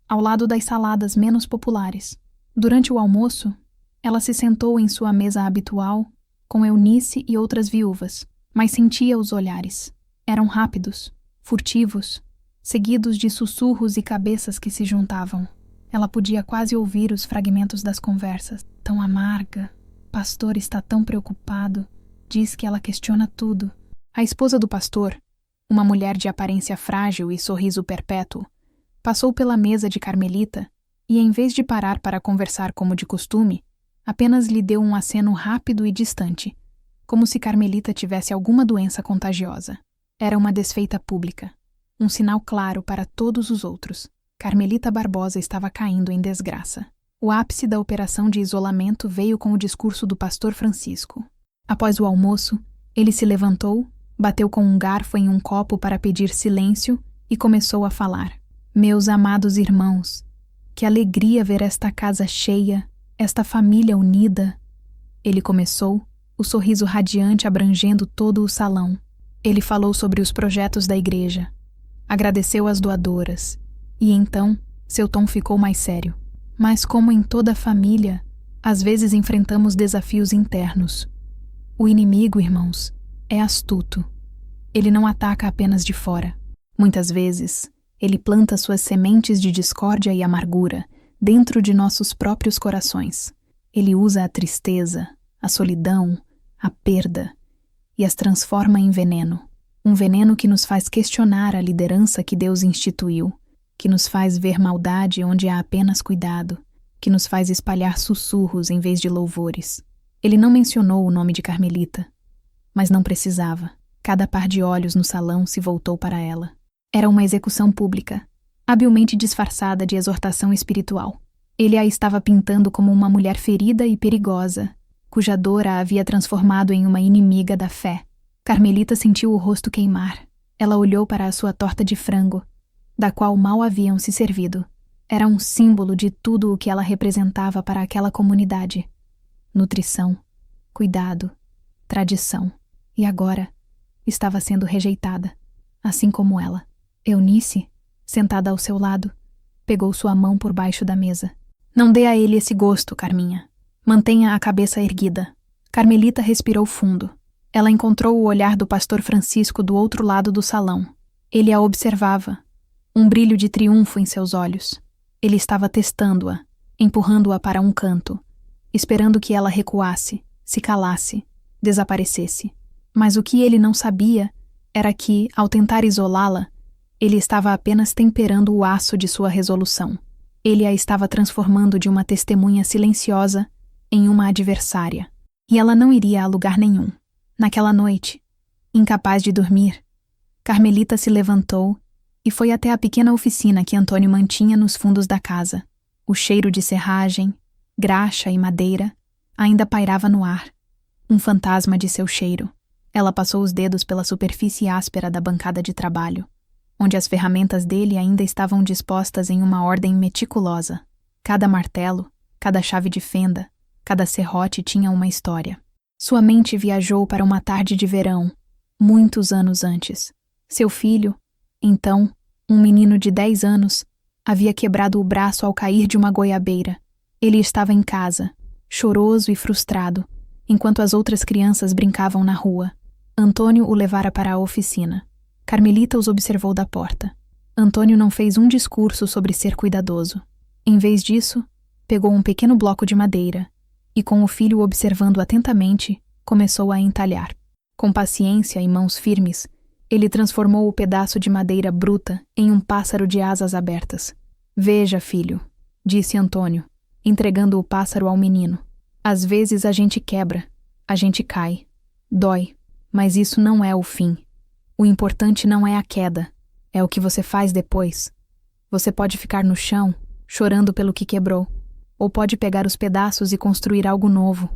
[SPEAKER 1] ao lado das saladas menos populares. Durante o almoço, ela se sentou em sua mesa habitual, com Eunice e outras viúvas, mas sentia os olhares. Eram rápidos, furtivos, seguidos de sussurros e cabeças que se juntavam. Ela podia quase ouvir os fragmentos das conversas. Tão amarga. Pastor está tão preocupado. Diz que ela questiona tudo. A esposa do pastor, uma mulher de aparência frágil e sorriso perpétuo, passou pela mesa de Carmelita e, em vez de parar para conversar como de costume, apenas lhe deu um aceno rápido e distante, como se Carmelita tivesse alguma doença contagiosa. Era uma desfeita pública, um sinal claro para todos os outros. Carmelita Barbosa estava caindo em desgraça. O ápice da operação de isolamento veio com o discurso do pastor Francisco. Após o almoço, ele se levantou, bateu com um garfo em um copo para pedir silêncio e começou a falar. Meus amados irmãos, que alegria ver esta casa cheia, esta família unida. Ele começou, o sorriso radiante abrangendo todo o salão. Ele falou sobre os projetos da igreja, agradeceu às doadoras, e então seu tom ficou mais sério. Mas como em toda família, às vezes enfrentamos desafios internos. O inimigo, irmãos, é astuto. Ele não ataca apenas de fora. Muitas vezes, ele planta suas sementes de discórdia e amargura dentro de nossos próprios corações. Ele usa a tristeza, a solidão, a perda e as transforma em veneno. Um veneno que nos faz questionar a liderança que Deus instituiu, que nos faz ver maldade onde há apenas cuidado, que nos faz espalhar sussurros em vez de louvores. Ele não mencionou o nome de Carmelita, mas não precisava. Cada par de olhos no salão se voltou para ela. Era uma execução pública, habilmente disfarçada de exortação espiritual. Ele a estava pintando como uma mulher ferida e perigosa, cuja dor a havia transformado em uma inimiga da fé. Carmelita sentiu o rosto queimar. Ela olhou para a sua torta de frango, da qual mal haviam se servido. Era um símbolo de tudo o que ela representava para aquela comunidade. Nutrição, cuidado, tradição. E agora estava sendo rejeitada, assim como ela. Eunice, sentada ao seu lado, pegou sua mão por baixo da mesa. Não dê a ele esse gosto, Carminha. Mantenha a cabeça erguida. Carmelita respirou fundo. Ela encontrou o olhar do pastor Francisco do outro lado do salão. Ele a observava, um brilho de triunfo em seus olhos. Ele estava testando-a, empurrando-a para um canto, esperando que ela recuasse, se calasse, desaparecesse. Mas o que ele não sabia era que, ao tentar isolá-la, ele estava apenas temperando o aço de sua resolução. Ele a estava transformando de uma testemunha silenciosa em uma adversária. E ela não iria a lugar nenhum. Naquela noite, incapaz de dormir, Carmelita se levantou e foi até a pequena oficina que Antônio mantinha nos fundos da casa. O cheiro de serragem, graxa e madeira ainda pairava no ar, um fantasma de seu cheiro. Ela passou os dedos pela superfície áspera da bancada de trabalho, onde as ferramentas dele ainda estavam dispostas em uma ordem meticulosa. Cada martelo, cada chave de fenda, cada serrote tinha uma história. Sua mente viajou para uma tarde de verão, muitos anos antes. Seu filho, então, um menino de 10 anos, havia quebrado o braço ao cair de uma goiabeira. Ele estava em casa, choroso e frustrado, enquanto as outras crianças brincavam na rua. Antônio o levara para a oficina. Carmelita os observou da porta. Antônio não fez um discurso sobre ser cuidadoso. Em vez disso, pegou um pequeno bloco de madeira e, com o filho observando atentamente, começou a entalhar. Com paciência e mãos firmes, ele transformou o pedaço de madeira bruta em um pássaro de asas abertas. "Veja, filho", disse Antônio, entregando o pássaro ao menino. "Às vezes a gente quebra, a gente cai, dói, mas isso não é o fim. O importante não é a queda, é o que você faz depois. Você pode ficar no chão, chorando pelo que quebrou, ou pode pegar os pedaços e construir algo novo,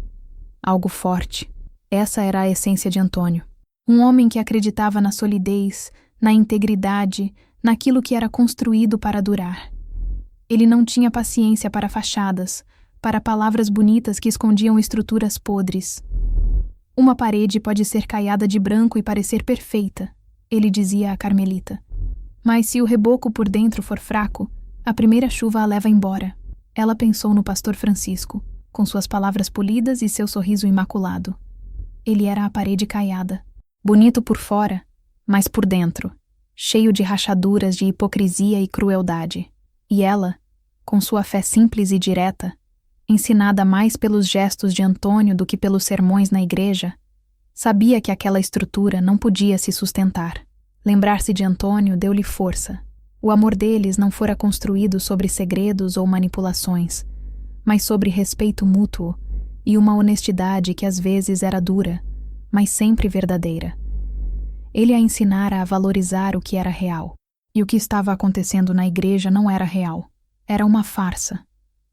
[SPEAKER 1] algo forte." Essa era a essência de Antônio. Um homem que acreditava na solidez, na integridade, naquilo que era construído para durar. Ele não tinha paciência para fachadas, para palavras bonitas que escondiam estruturas podres. "Uma parede pode ser caiada de branco e parecer perfeita", ele dizia a Carmelita. "Mas se o reboco por dentro for fraco, a primeira chuva a leva embora." Ela pensou no pastor Francisco, com suas palavras polidas e seu sorriso imaculado. Ele era a parede caiada, bonito por fora, mas por dentro, cheio de rachaduras de hipocrisia e crueldade. E ela, com sua fé simples e direta, ensinada mais pelos gestos de Antônio do que pelos sermões na igreja, sabia que aquela estrutura não podia se sustentar. Lembrar-se de Antônio deu-lhe força. O amor deles não fora construído sobre segredos ou manipulações, mas sobre respeito mútuo e uma honestidade que às vezes era dura, mas sempre verdadeira. Ele a ensinara a valorizar o que era real. E o que estava acontecendo na igreja não era real. Era uma farsa.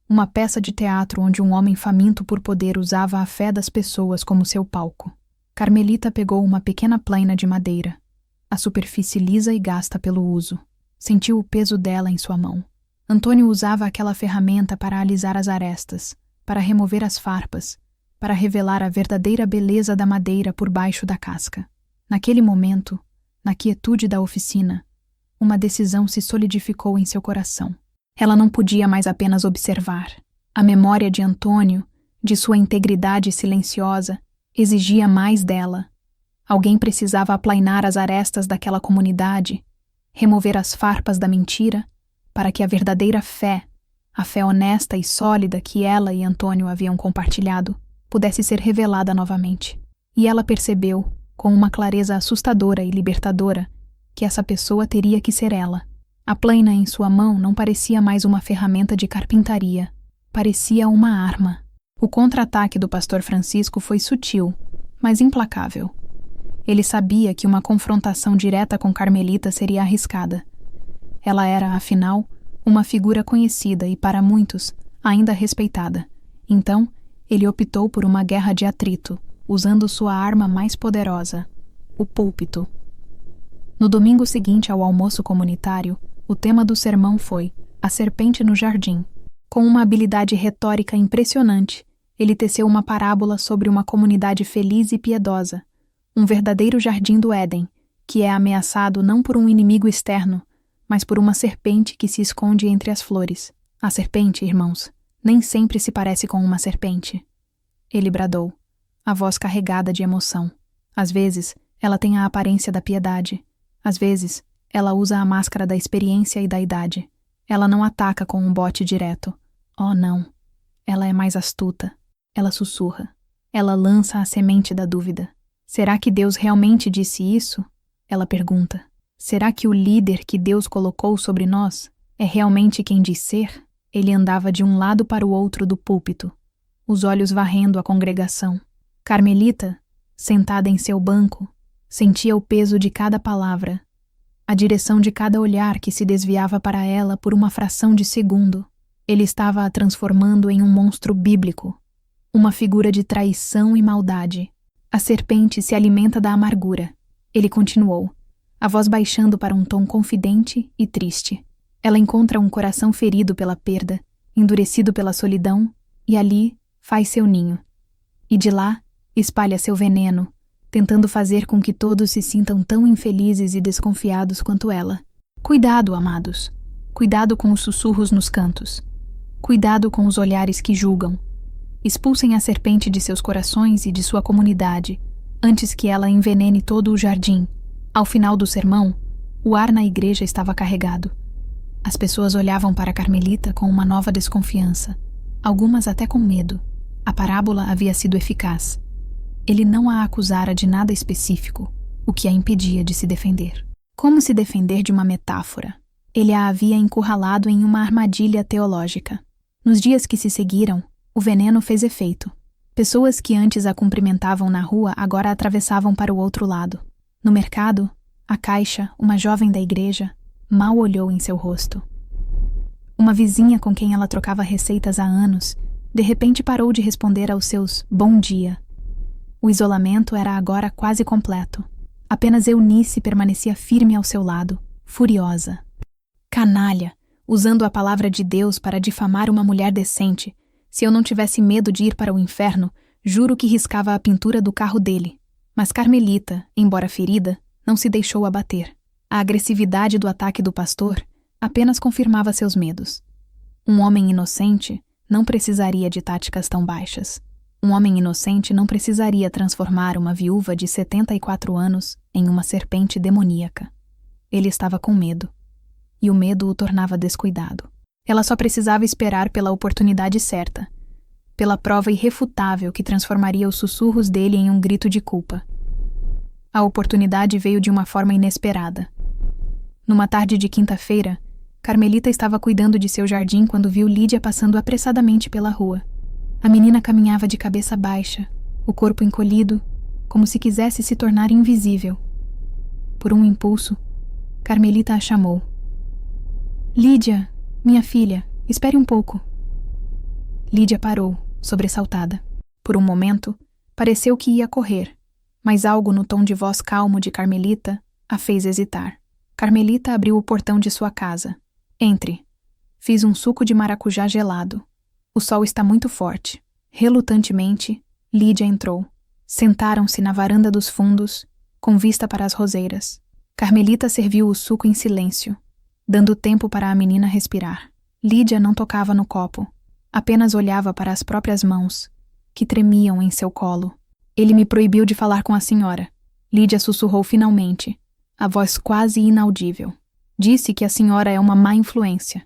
[SPEAKER 1] Uma peça de teatro onde um homem faminto por poder usava a fé das pessoas como seu palco. Carmelita pegou uma pequena plaina de madeira, a superfície lisa e gasta pelo uso. Sentiu o peso dela em sua mão. Antônio usava aquela ferramenta para alisar as arestas, para remover as farpas, para revelar a verdadeira beleza da madeira por baixo da casca. Naquele momento, na quietude da oficina, uma decisão se solidificou em seu coração. Ela não podia mais apenas observar. A memória de Antônio, de sua integridade silenciosa, exigia mais dela. Alguém precisava aplainar as arestas daquela comunidade, remover as farpas da mentira, para que a verdadeira fé, a fé honesta e sólida que ela e Antônio haviam compartilhado, pudesse ser revelada novamente. E ela percebeu, com uma clareza assustadora e libertadora, que essa pessoa teria que ser ela. A plaina em sua mão não parecia mais uma ferramenta de carpintaria, parecia uma arma. O contra-ataque do pastor Francisco foi sutil, mas implacável. Ele sabia que uma confrontação direta com Carmelita seria arriscada. Ela era, afinal, uma figura conhecida e, para muitos, ainda respeitada. Então, ele optou por uma guerra de atrito, usando sua arma mais poderosa, o púlpito. No domingo seguinte ao almoço comunitário, o tema do sermão foi A Serpente no Jardim. Com uma habilidade retórica impressionante, ele teceu uma parábola sobre uma comunidade feliz e piedosa, um verdadeiro jardim do Éden, que é ameaçado não por um inimigo externo, mas por uma serpente que se esconde entre as flores. A serpente, irmãos, nem sempre se parece com uma serpente. Ele bradou, a voz carregada de emoção. Às vezes, ela tem a aparência da piedade. Às vezes, ela usa a máscara da experiência e da idade. Ela não ataca com um bote direto. Oh, não. Ela é mais astuta. Ela sussurra. Ela lança a semente da dúvida. Será que Deus realmente disse isso? Ela pergunta. Será que o líder que Deus colocou sobre nós é realmente quem diz ser? Ele andava de um lado para o outro do púlpito, os olhos varrendo a congregação. Carmelita, sentada em seu banco, sentia o peso de cada palavra, a direção de cada olhar que se desviava para ela por uma fração de segundo. Ele estava a transformando em um monstro bíblico, uma figura de traição e maldade. A serpente se alimenta da amargura. Ele continuou, a voz baixando para um tom confidente e triste. Ela encontra um coração ferido pela perda, endurecido pela solidão, e ali faz seu ninho. E de lá espalha seu veneno, tentando fazer com que todos se sintam tão infelizes e desconfiados quanto ela. Cuidado, amados. Cuidado com os sussurros nos cantos. Cuidado com os olhares que julgam. Expulsem a serpente de seus corações e de sua comunidade, antes que ela envenene todo o jardim. Ao final do sermão, o ar na igreja estava carregado. As pessoas olhavam para Carmelita com uma nova desconfiança, algumas até com medo. A parábola havia sido eficaz. Ele não a acusara de nada específico, o que a impedia de se defender. Como se defender de uma metáfora? Ele a havia encurralado em uma armadilha teológica. Nos dias que se seguiram, o veneno fez efeito. Pessoas que antes a cumprimentavam na rua agora atravessavam para o outro lado. No mercado, a caixa, uma jovem da igreja, mal olhou em seu rosto. Uma vizinha com quem ela trocava receitas há anos, de repente parou de responder aos seus bom dia. O isolamento era agora quase completo. Apenas Eunice permanecia firme ao seu lado, furiosa. Canalha, usando a palavra de Deus para difamar uma mulher decente. Se eu não tivesse medo de ir para o inferno, juro que riscava a pintura do carro dele. Mas Carmelita, embora ferida, não se deixou abater. A agressividade do ataque do pastor apenas confirmava seus medos. Um homem inocente não precisaria de táticas tão baixas. Um homem inocente não precisaria transformar uma viúva de 74 anos em uma serpente demoníaca. Ele estava com medo, e o medo o tornava descuidado. Ela só precisava esperar pela oportunidade certa, pela prova irrefutável que transformaria os sussurros dele em um grito de culpa. A oportunidade veio de uma forma inesperada. Numa tarde de quinta-feira, Carmelita estava cuidando de seu jardim quando viu Lídia passando apressadamente pela rua. A menina caminhava de cabeça baixa, o corpo encolhido, como se quisesse se tornar invisível. Por um impulso, Carmelita a chamou. Lídia, minha filha, espere um pouco. Lídia parou, sobressaltada. Por um momento, pareceu que ia correr, mas algo no tom de voz calmo de Carmelita a fez hesitar. Carmelita abriu o portão de sua casa. Entre. Fiz um suco de maracujá gelado. O sol está muito forte. Relutantemente, Lídia entrou. Sentaram-se na varanda dos fundos, com vista para as roseiras. Carmelita serviu o suco em silêncio, dando tempo para a menina respirar. Lídia não tocava no copo, apenas olhava para as próprias mãos, que tremiam em seu colo. Ele me proibiu de falar com a senhora. Lídia sussurrou finalmente, a voz quase inaudível. Disse que a senhora é uma má influência,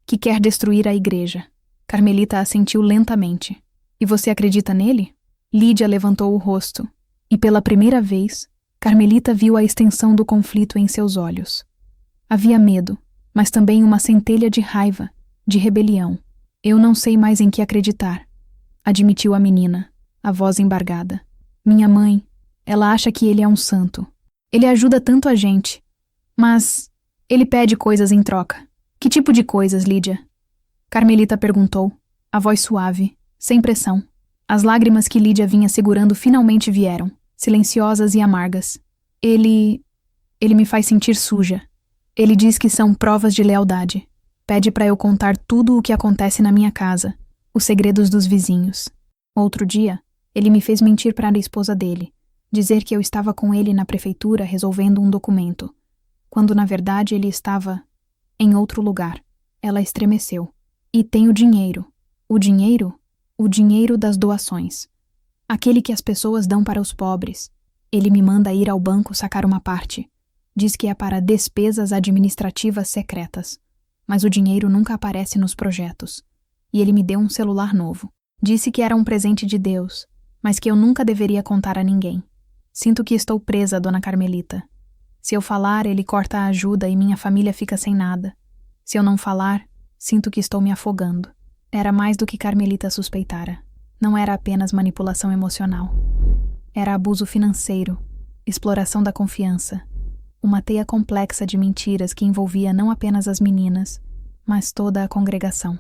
[SPEAKER 1] que quer destruir a igreja. Carmelita assentiu lentamente. E você acredita nele? Lídia levantou o rosto, e pela primeira vez, Carmelita viu a extensão do conflito em seus olhos. Havia medo, mas também uma centelha de raiva, de rebelião. Eu não sei mais em que acreditar, admitiu a menina, a voz embargada. Minha mãe, ela acha que ele é um santo. Ele ajuda tanto a gente. Mas ele pede coisas em troca. Que tipo de coisas, Lídia? Carmelita perguntou, a voz suave, sem pressão. As lágrimas que Lídia vinha segurando finalmente vieram, silenciosas e amargas. Ele me faz sentir suja. Ele diz que são provas de lealdade. Pede para eu contar tudo o que acontece na minha casa, os segredos dos vizinhos. Outro dia, ele me fez mentir para a esposa dele, dizer que eu estava com ele na prefeitura resolvendo um documento, quando na verdade ele estava em outro lugar. Ela estremeceu. E tem o dinheiro. O dinheiro? O dinheiro das doações. Aquele que as pessoas dão para os pobres. Ele me manda ir ao banco sacar uma parte. Diz que é para despesas administrativas secretas. Mas o dinheiro nunca aparece nos projetos. E ele me deu um celular novo. Disse que era um presente de Deus, mas que eu nunca deveria contar a ninguém. Sinto que estou presa, dona Carmelita. Se eu falar, ele corta a ajuda e minha família fica sem nada. Se eu não falar, Sinto que estou me afogando. Era mais do que Carmelita suspeitara. Não era apenas manipulação emocional. Era abuso financeiro, exploração da confiança, uma teia complexa de mentiras que envolvia não apenas as meninas, mas toda a congregação.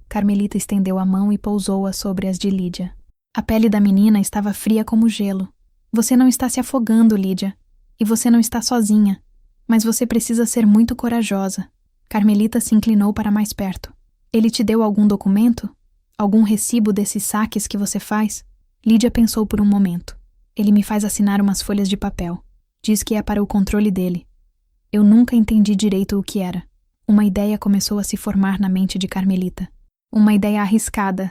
[SPEAKER 1] Carmelita estendeu a mão e pousou-a sobre as de Lídia. A pele da menina estava fria como gelo. Você não está se afogando, Lídia. E você não está sozinha. Mas você precisa ser muito corajosa. Carmelita se inclinou para mais perto. Ele te deu algum documento? Algum recibo desses saques que você faz? Lídia pensou por um momento. Ele me faz assinar umas folhas de papel. Diz que é para o controle dele. Eu nunca entendi direito o que era. Uma ideia começou a se formar na mente de Carmelita. Uma ideia arriscada,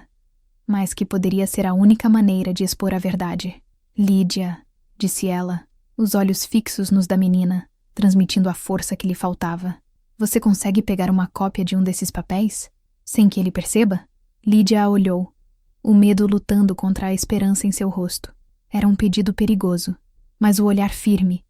[SPEAKER 1] mas que poderia ser a única maneira de expor a verdade. Lídia, disse ela, os olhos fixos nos da menina, transmitindo a força que lhe faltava. Você consegue pegar uma cópia de um desses papéis? Sem que ele perceba? Lídia a olhou, o medo lutando contra a esperança em seu rosto. Era um pedido perigoso, mas o olhar firme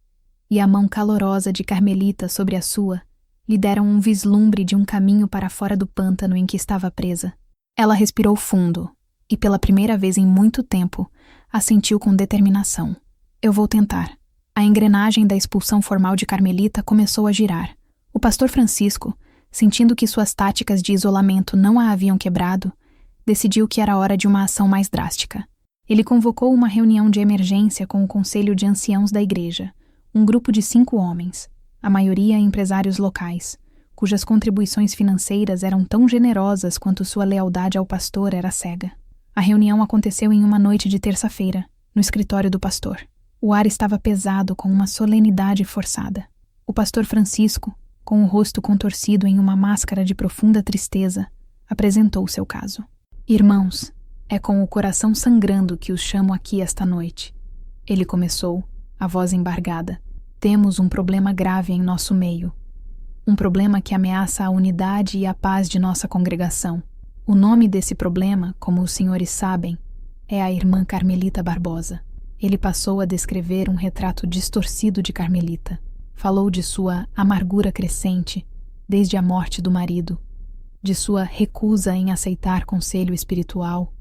[SPEAKER 1] e a mão calorosa de Carmelita sobre a sua lhe deram um vislumbre de um caminho para fora do pântano em que estava presa. Ela respirou fundo e, pela primeira vez em muito tempo, assentiu com determinação. Eu vou tentar. A engrenagem da expulsão formal de Carmelita começou a girar. O pastor Francisco, sentindo que suas táticas de isolamento não a haviam quebrado, decidiu que era hora de uma ação mais drástica. Ele convocou uma reunião de emergência com o Conselho de Anciãos da Igreja, um grupo de 5 homens, a maioria empresários locais, cujas contribuições financeiras eram tão generosas quanto sua lealdade ao pastor era cega. A reunião aconteceu em uma noite de terça-feira, no escritório do pastor. O ar estava pesado com uma solenidade forçada. O pastor Francisco, com o rosto contorcido em uma máscara de profunda tristeza, apresentou seu caso. Irmãos, é com o coração sangrando que os chamo aqui esta noite. Ele começou, a voz embargada. Temos um problema grave em nosso meio. Um problema que ameaça a unidade e a paz de nossa congregação. O nome desse problema, como os senhores sabem, é a irmã Carmelita Barbosa. Ele passou a descrever um retrato distorcido de Carmelita. Falou de sua amargura crescente, desde a morte do marido, de sua recusa em aceitar conselho espiritual,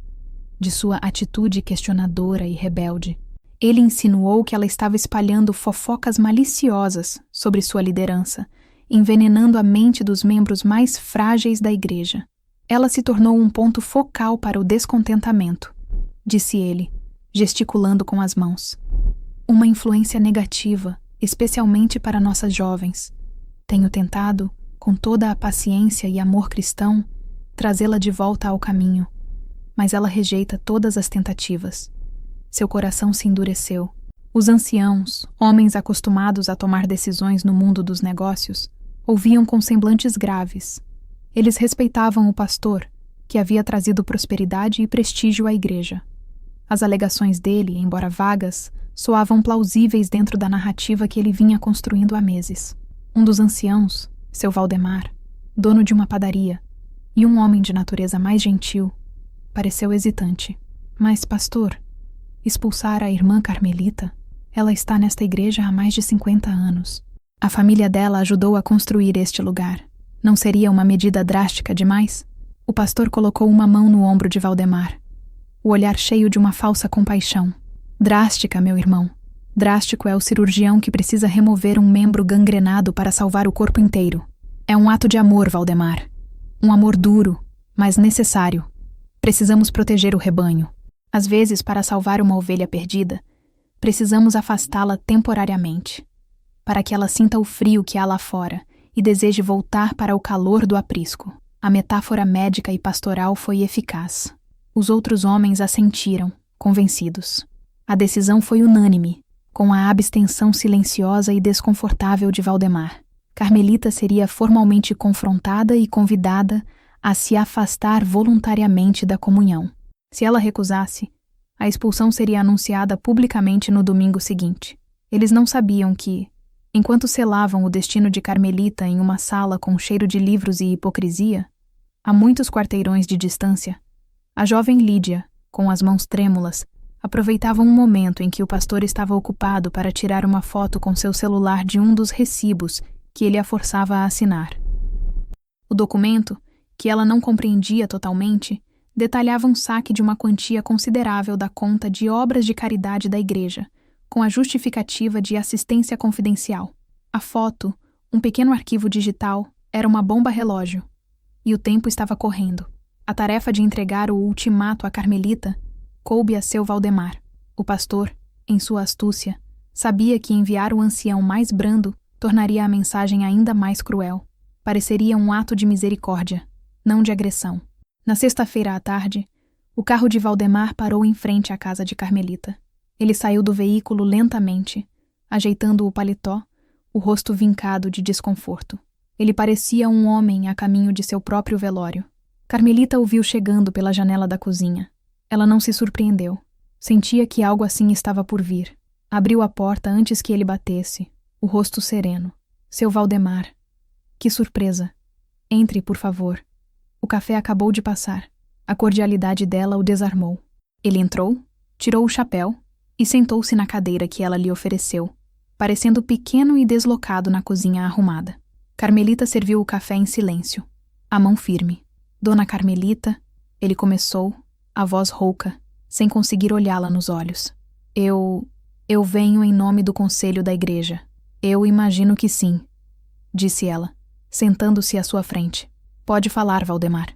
[SPEAKER 1] de sua atitude questionadora e rebelde. Ele insinuou que ela estava espalhando fofocas maliciosas sobre sua liderança, envenenando a mente dos membros mais frágeis da igreja. Ela se tornou um ponto focal para o descontentamento, disse ele, gesticulando com as mãos. Uma influência negativa, especialmente para nossas jovens. Tenho tentado, com toda a paciência e amor cristão, trazê-la de volta ao caminho, mas ela rejeita todas as tentativas. Seu coração se endureceu. Os anciãos, homens acostumados a tomar decisões no mundo dos negócios, ouviam com semblantes graves. Eles respeitavam o pastor, que havia trazido prosperidade e prestígio à igreja. As alegações dele, embora vagas, soavam plausíveis dentro da narrativa que ele vinha construindo há meses. Um dos anciãos, seu Valdemar, dono de uma padaria, e um homem de natureza mais gentil, pareceu hesitante. Mas, pastor, expulsar a irmã Carmelita? Ela está nesta igreja há mais de 50 anos. A família dela ajudou a construir este lugar. Não seria uma medida drástica demais? O pastor colocou uma mão no ombro de Valdemar, o olhar cheio de uma falsa compaixão. Drástica, meu irmão. Drástico é o cirurgião que precisa remover um membro gangrenado para salvar o corpo inteiro. É um ato de amor, Valdemar. Um amor duro, mas necessário. Precisamos proteger o rebanho. Às vezes, para salvar uma ovelha perdida, precisamos afastá-la temporariamente, para que ela sinta o frio que há lá fora e deseje voltar para o calor do aprisco. A metáfora médica e pastoral foi eficaz. Os outros homens assentiram, convencidos. A decisão foi unânime, com a abstenção silenciosa e desconfortável de Valdemar. Carmelita seria formalmente confrontada e convidada a se afastar voluntariamente da comunhão. Se ela recusasse, a expulsão seria anunciada publicamente no domingo seguinte. Eles não sabiam que, enquanto selavam o destino de Carmelita em uma sala com cheiro de livros e hipocrisia, a muitos quarteirões de distância, a jovem Lídia, com as mãos trêmulas, aproveitava um momento em que o pastor estava ocupado para tirar uma foto com seu celular de um dos recibos que ele a forçava a assinar. O documento, que ela não compreendia totalmente, detalhava um saque de uma quantia considerável da conta de obras de caridade da igreja, com a justificativa de assistência confidencial. A foto, um pequeno arquivo digital, era uma bomba-relógio. E o tempo estava correndo. A tarefa de entregar o ultimato à Carmelita coube a seu Valdemar. O pastor, em sua astúcia, sabia que enviar o ancião mais brando tornaria a mensagem ainda mais cruel. Pareceria um ato de misericórdia, não de agressão. Na sexta-feira à tarde, o carro de Valdemar parou em frente à casa de Carmelita. Ele saiu do veículo lentamente, ajeitando o paletó, o rosto vincado de desconforto. Ele parecia um homem a caminho de seu próprio velório. Carmelita o viu chegando pela janela da cozinha. Ela não se surpreendeu. Sentia que algo assim estava por vir. Abriu a porta antes que ele batesse, o rosto sereno. Seu Valdemar. Que surpresa. Entre, por favor. O café acabou de passar. A cordialidade dela o desarmou. Ele entrou, tirou o chapéu e sentou-se na cadeira que ela lhe ofereceu, parecendo pequeno e deslocado na cozinha arrumada. Carmelita serviu o café em silêncio, a mão firme. Dona Carmelita, ele começou, a voz rouca, sem conseguir olhá-la nos olhos. Eu venho em nome do conselho da igreja. Eu imagino que sim, disse ela, sentando-se à sua frente. Pode falar, Valdemar.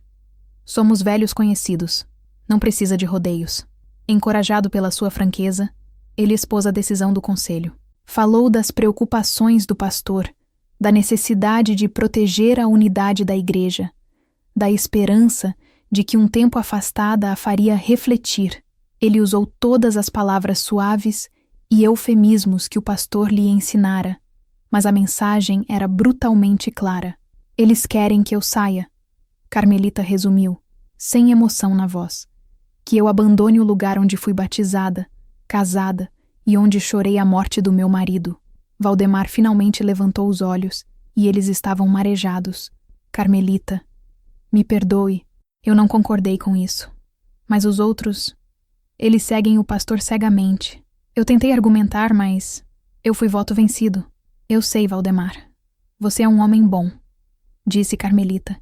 [SPEAKER 1] Somos velhos conhecidos. Não precisa de rodeios. Encorajado pela sua franqueza, ele expôs a decisão do conselho. Falou das preocupações do pastor, da necessidade de proteger a unidade da igreja, da esperança de que um tempo afastada a faria refletir. Ele usou todas as palavras suaves e eufemismos que o pastor lhe ensinara, mas a mensagem era brutalmente clara. Eles querem que eu saia. Carmelita resumiu, sem emoção na voz. Que eu abandone o lugar onde fui batizada, casada e onde chorei a morte do meu marido. Valdemar finalmente levantou os olhos e eles estavam marejados. Carmelita, me perdoe, eu não concordei com isso. Mas os outros, eles seguem o pastor cegamente. Eu tentei argumentar, mas eu fui voto vencido. Eu sei, Valdemar. Você é um homem bom, disse Carmelita,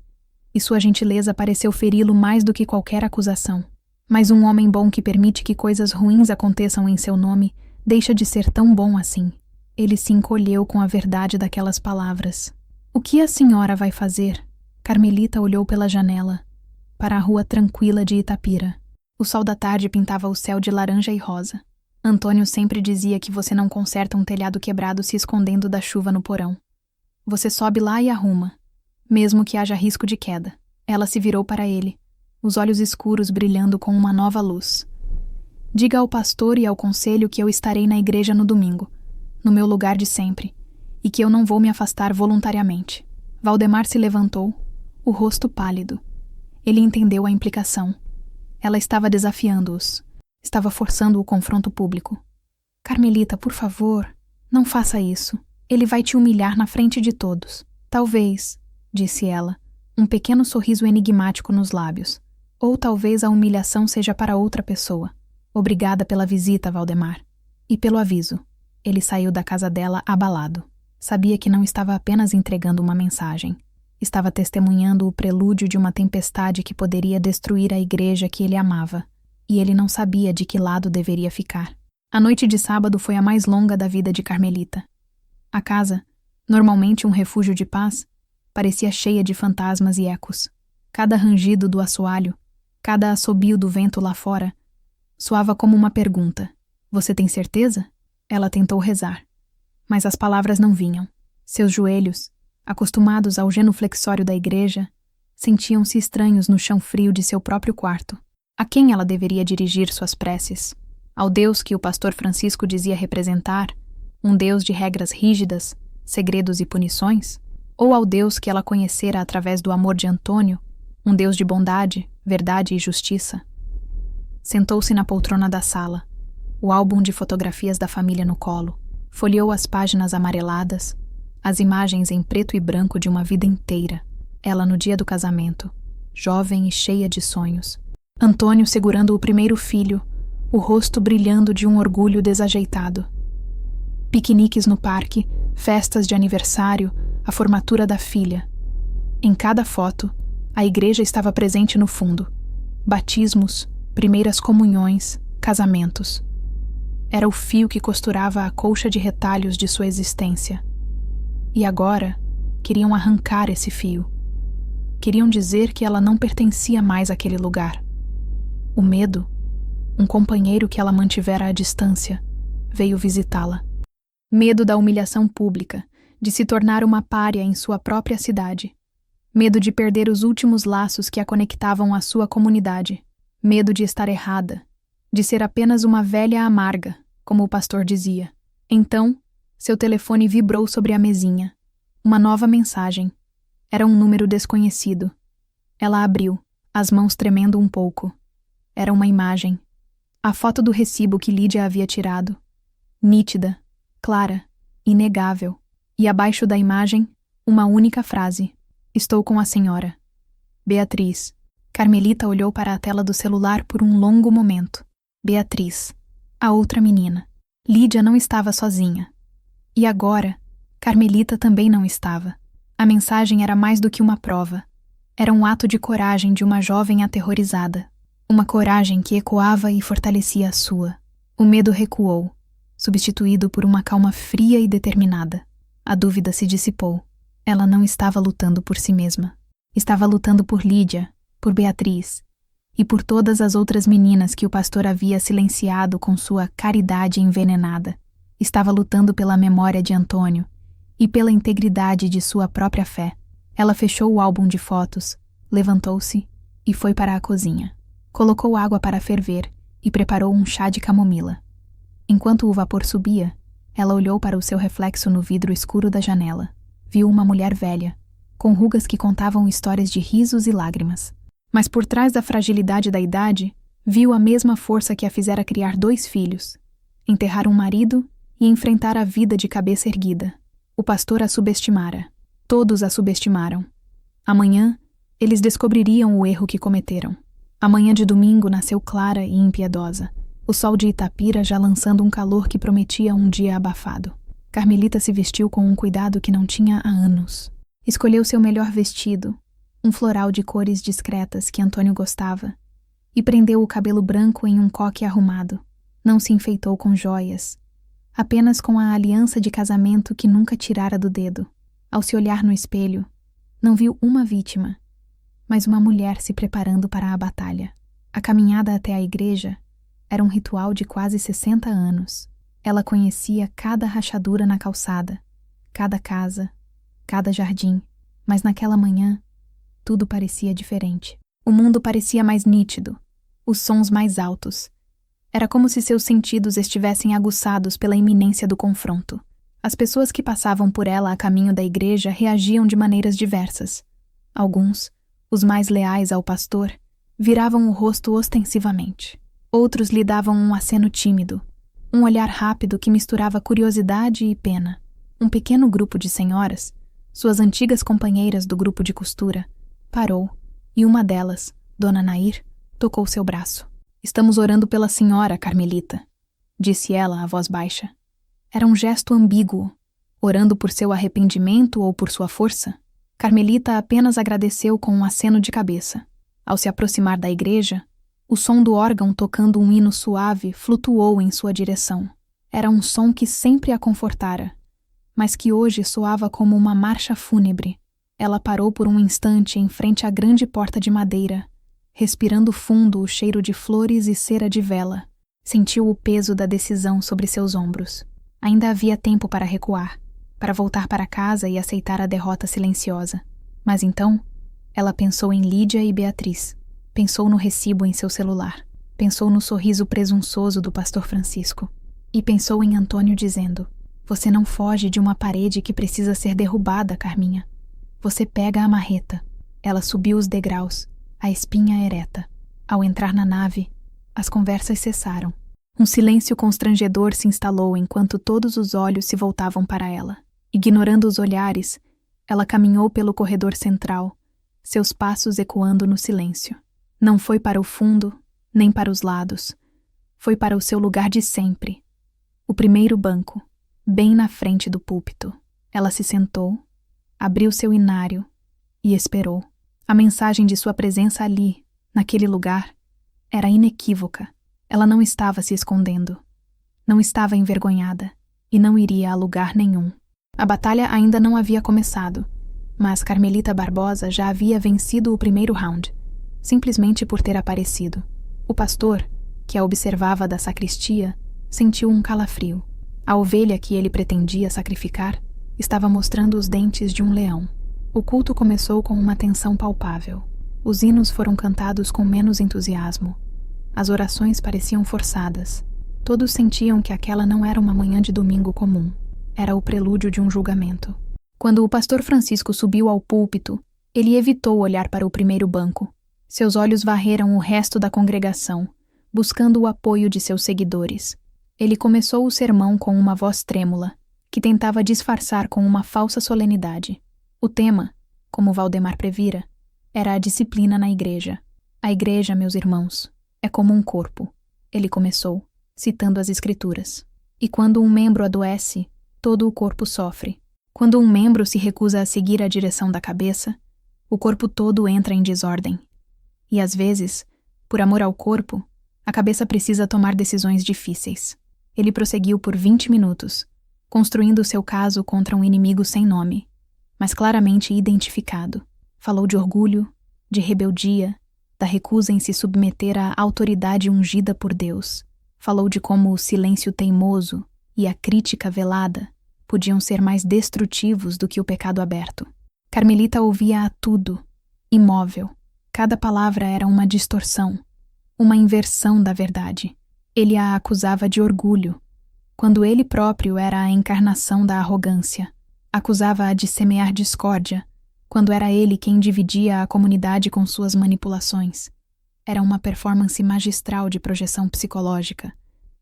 [SPEAKER 1] e sua gentileza pareceu feri-lo mais do que qualquer acusação. Mas um homem bom que permite que coisas ruins aconteçam em seu nome deixa de ser tão bom assim. Ele se encolheu com a verdade daquelas palavras. O que a senhora vai fazer? Carmelita olhou pela janela, para a rua tranquila de Itapira. O sol da tarde pintava o céu de laranja e rosa. Antônio sempre dizia que você não conserta um telhado quebrado se escondendo da chuva no porão. Você sobe lá e arruma, mesmo que haja risco de queda. Ela se virou para ele, os olhos escuros brilhando com uma nova luz. Diga ao pastor e ao conselho que eu estarei na igreja no domingo, no meu lugar de sempre, e que eu não vou me afastar voluntariamente. Valdemar se levantou, o rosto pálido. Ele entendeu a implicação. Ela estava desafiando-os. Estava forçando o confronto público. Carmelita, por favor, não faça isso. Ele vai te humilhar na frente de todos. Talvez, disse ela, um pequeno sorriso enigmático nos lábios. Ou talvez a humilhação seja para outra pessoa. Obrigada pela visita, Valdemar. E pelo aviso. Ele saiu da casa dela abalado. Sabia que não estava apenas entregando uma mensagem. Estava testemunhando o prelúdio de uma tempestade que poderia destruir a igreja que ele amava. E ele não sabia de que lado deveria ficar. A noite de sábado foi a mais longa da vida de Carmelita. A casa, normalmente um refúgio de paz, parecia cheia de fantasmas e ecos. Cada rangido do assoalho, cada assobio do vento lá fora, soava como uma pergunta. Você tem certeza? Ela tentou rezar, mas as palavras não vinham. Seus joelhos, acostumados ao genuflexório da igreja, sentiam-se estranhos no chão frio de seu próprio quarto. A quem ela deveria dirigir suas preces? Ao Deus que o pastor Francisco dizia representar, um Deus de regras rígidas, segredos e punições? Ou ao Deus que ela conhecera através do amor de Antônio, um Deus de bondade, verdade e justiça? Sentou-se na poltrona da sala, o álbum de fotografias da família no colo, folheou as páginas amareladas, as imagens em preto e branco de uma vida inteira, ela no dia do casamento, jovem e cheia de sonhos. Antônio segurando o primeiro filho, o rosto brilhando de um orgulho desajeitado. Piqueniques no parque, festas de aniversário, a formatura da filha. Em cada foto, a igreja estava presente no fundo. Batismos, primeiras comunhões, casamentos. Era o fio que costurava a colcha de retalhos de sua existência. E agora, queriam arrancar esse fio. Queriam dizer que ela não pertencia mais àquele lugar. O medo, um companheiro que ela mantivera à distância, veio visitá-la. Medo da humilhação pública, de se tornar uma pária em sua própria cidade. Medo de perder os últimos laços que a conectavam à sua comunidade. Medo de estar errada, de ser apenas uma velha amarga, como o pastor dizia. Então, seu telefone vibrou sobre a mesinha. Uma nova mensagem. Era um número desconhecido. Ela abriu, as mãos tremendo um pouco. Era uma imagem. A foto do recibo que Lídia havia tirado. Nítida, clara, inegável. E abaixo da imagem, uma única frase. Estou com a senhora. Beatriz. Carmelita olhou para a tela do celular por um longo momento. Beatriz. A outra menina. Lídia não estava sozinha. E agora, Carmelita também não estava. A mensagem era mais do que uma prova. Era um ato de coragem de uma jovem aterrorizada. Uma coragem que ecoava e fortalecia a sua. O medo recuou, substituído por uma calma fria e determinada. A dúvida se dissipou. Ela não estava lutando por si mesma. Estava lutando por Lídia, por Beatriz e por todas as outras meninas que o pastor havia silenciado com sua caridade envenenada. Estava lutando pela memória de Antônio e pela integridade de sua própria fé. Ela fechou o álbum de fotos, levantou-se e foi para a cozinha. Colocou água para ferver e preparou um chá de camomila. Enquanto o vapor subia, ela olhou para o seu reflexo no vidro escuro da janela. Viu uma mulher velha, com rugas que contavam histórias de risos e lágrimas. Mas por trás da fragilidade da idade, viu a mesma força que a fizera criar 2 filhos, enterrar um marido e enfrentar a vida de cabeça erguida. O pastor a subestimara. Todos a subestimaram. Amanhã, eles descobririam o erro que cometeram. A manhã de domingo nasceu clara e impiedosa, o sol de Itapira já lançando um calor que prometia um dia abafado. Carmelita se vestiu com um cuidado que não tinha há anos. Escolheu seu melhor vestido, um floral de cores discretas que Antônio gostava, e prendeu o cabelo branco em um coque arrumado. Não se enfeitou com joias, apenas com a aliança de casamento que nunca tirara do dedo. Ao se olhar no espelho, não viu uma vítima, mas uma mulher se preparando para a batalha. A caminhada até a igreja era um ritual de quase 60 anos. Ela conhecia cada rachadura na calçada, cada casa, cada jardim, mas naquela manhã, tudo parecia diferente. O mundo parecia mais nítido, os sons mais altos. Era como se seus sentidos estivessem aguçados pela iminência do confronto. As pessoas que passavam por ela a caminho da igreja reagiam de maneiras diversas. Alguns, os mais leais ao pastor, viravam o rosto ostensivamente. Outros lhe davam um aceno tímido, um olhar rápido que misturava curiosidade e pena. Um pequeno grupo de senhoras, suas antigas companheiras do grupo de costura, parou, e uma delas, Dona Nair, tocou seu braço. «Estamos orando pela senhora, Carmelita», disse ela a voz baixa. Era um gesto ambíguo. Orando por seu arrependimento ou por sua força? Carmelita apenas agradeceu com um aceno de cabeça. Ao se aproximar da igreja, o som do órgão tocando um hino suave flutuou em sua direção. Era um som que sempre a confortara, mas que hoje soava como uma marcha fúnebre. Ela parou por um instante em frente à grande porta de madeira, respirando fundo o cheiro de flores e cera de vela. Sentiu o peso da decisão sobre seus ombros. Ainda havia tempo para recuar, para voltar para casa e aceitar a derrota silenciosa. Mas então, ela pensou em Lídia e Beatriz. Pensou no recibo em seu celular. Pensou no sorriso presunçoso do pastor Francisco. E pensou em Antônio dizendo: «Você não foge de uma parede que precisa ser derrubada, Carminha. Você pega a marreta». Ela subiu os degraus, a espinha ereta. Ao entrar na nave, as conversas cessaram. Um silêncio constrangedor se instalou enquanto todos os olhos se voltavam para ela. Ignorando os olhares, ela caminhou pelo corredor central, seus passos ecoando no silêncio. Não foi para o fundo, nem para os lados. Foi para o seu lugar de sempre. O primeiro banco, bem na frente do púlpito. Ela se sentou, abriu seu inário e esperou. A mensagem de sua presença ali, naquele lugar, era inequívoca. Ela não estava se escondendo. Não estava envergonhada e não iria a lugar nenhum. A batalha ainda não havia começado, mas Carmelita Barbosa já havia vencido o primeiro round, simplesmente por ter aparecido. O pastor, que a observava da sacristia, sentiu um calafrio. A ovelha que ele pretendia sacrificar estava mostrando os dentes de um leão. O culto começou com uma tensão palpável. Os hinos foram cantados com menos entusiasmo. As orações pareciam forçadas. Todos sentiam que aquela não era uma manhã de domingo comum. Era o prelúdio de um julgamento. Quando o pastor Francisco subiu ao púlpito, ele evitou olhar para o primeiro banco. Seus olhos varreram o resto da congregação, buscando o apoio de seus seguidores. Ele começou o sermão com uma voz trêmula, que tentava disfarçar com uma falsa solenidade. O tema, como Valdemar previra, era a disciplina na igreja. A igreja, meus irmãos, é como um corpo. Ele começou, citando as escrituras. E quando um membro adoece, todo o corpo sofre. Quando um membro se recusa a seguir a direção da cabeça, o corpo todo entra em desordem. E às vezes, por amor ao corpo, a cabeça precisa tomar decisões difíceis. Ele prosseguiu por 20 minutos, construindo seu caso contra um inimigo sem nome, mas claramente identificado. Falou de orgulho, de rebeldia, da recusa em se submeter à autoridade ungida por Deus. Falou de como o silêncio teimoso e a crítica velada podiam ser mais destrutivos do que o pecado aberto. Carmelita ouvia a tudo, imóvel. Cada palavra era uma distorção, uma inversão da verdade. Ele a acusava de orgulho, quando ele próprio era a encarnação da arrogância. Acusava-a de semear discórdia, quando era ele quem dividia a comunidade com suas manipulações. Era uma performance magistral de projeção psicológica,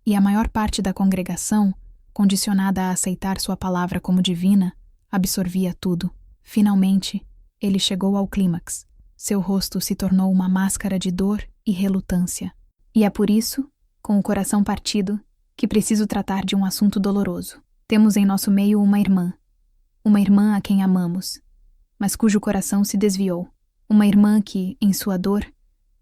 [SPEAKER 1] e a maior parte da congregação, condicionada a aceitar sua palavra como divina, absorvia tudo. Finalmente, ele chegou ao clímax. Seu rosto se tornou uma máscara de dor e relutância. E é por isso, com o coração partido, que preciso tratar de um assunto doloroso. Temos em nosso meio uma irmã a quem amamos, mas cujo coração se desviou. Uma irmã que, em sua dor,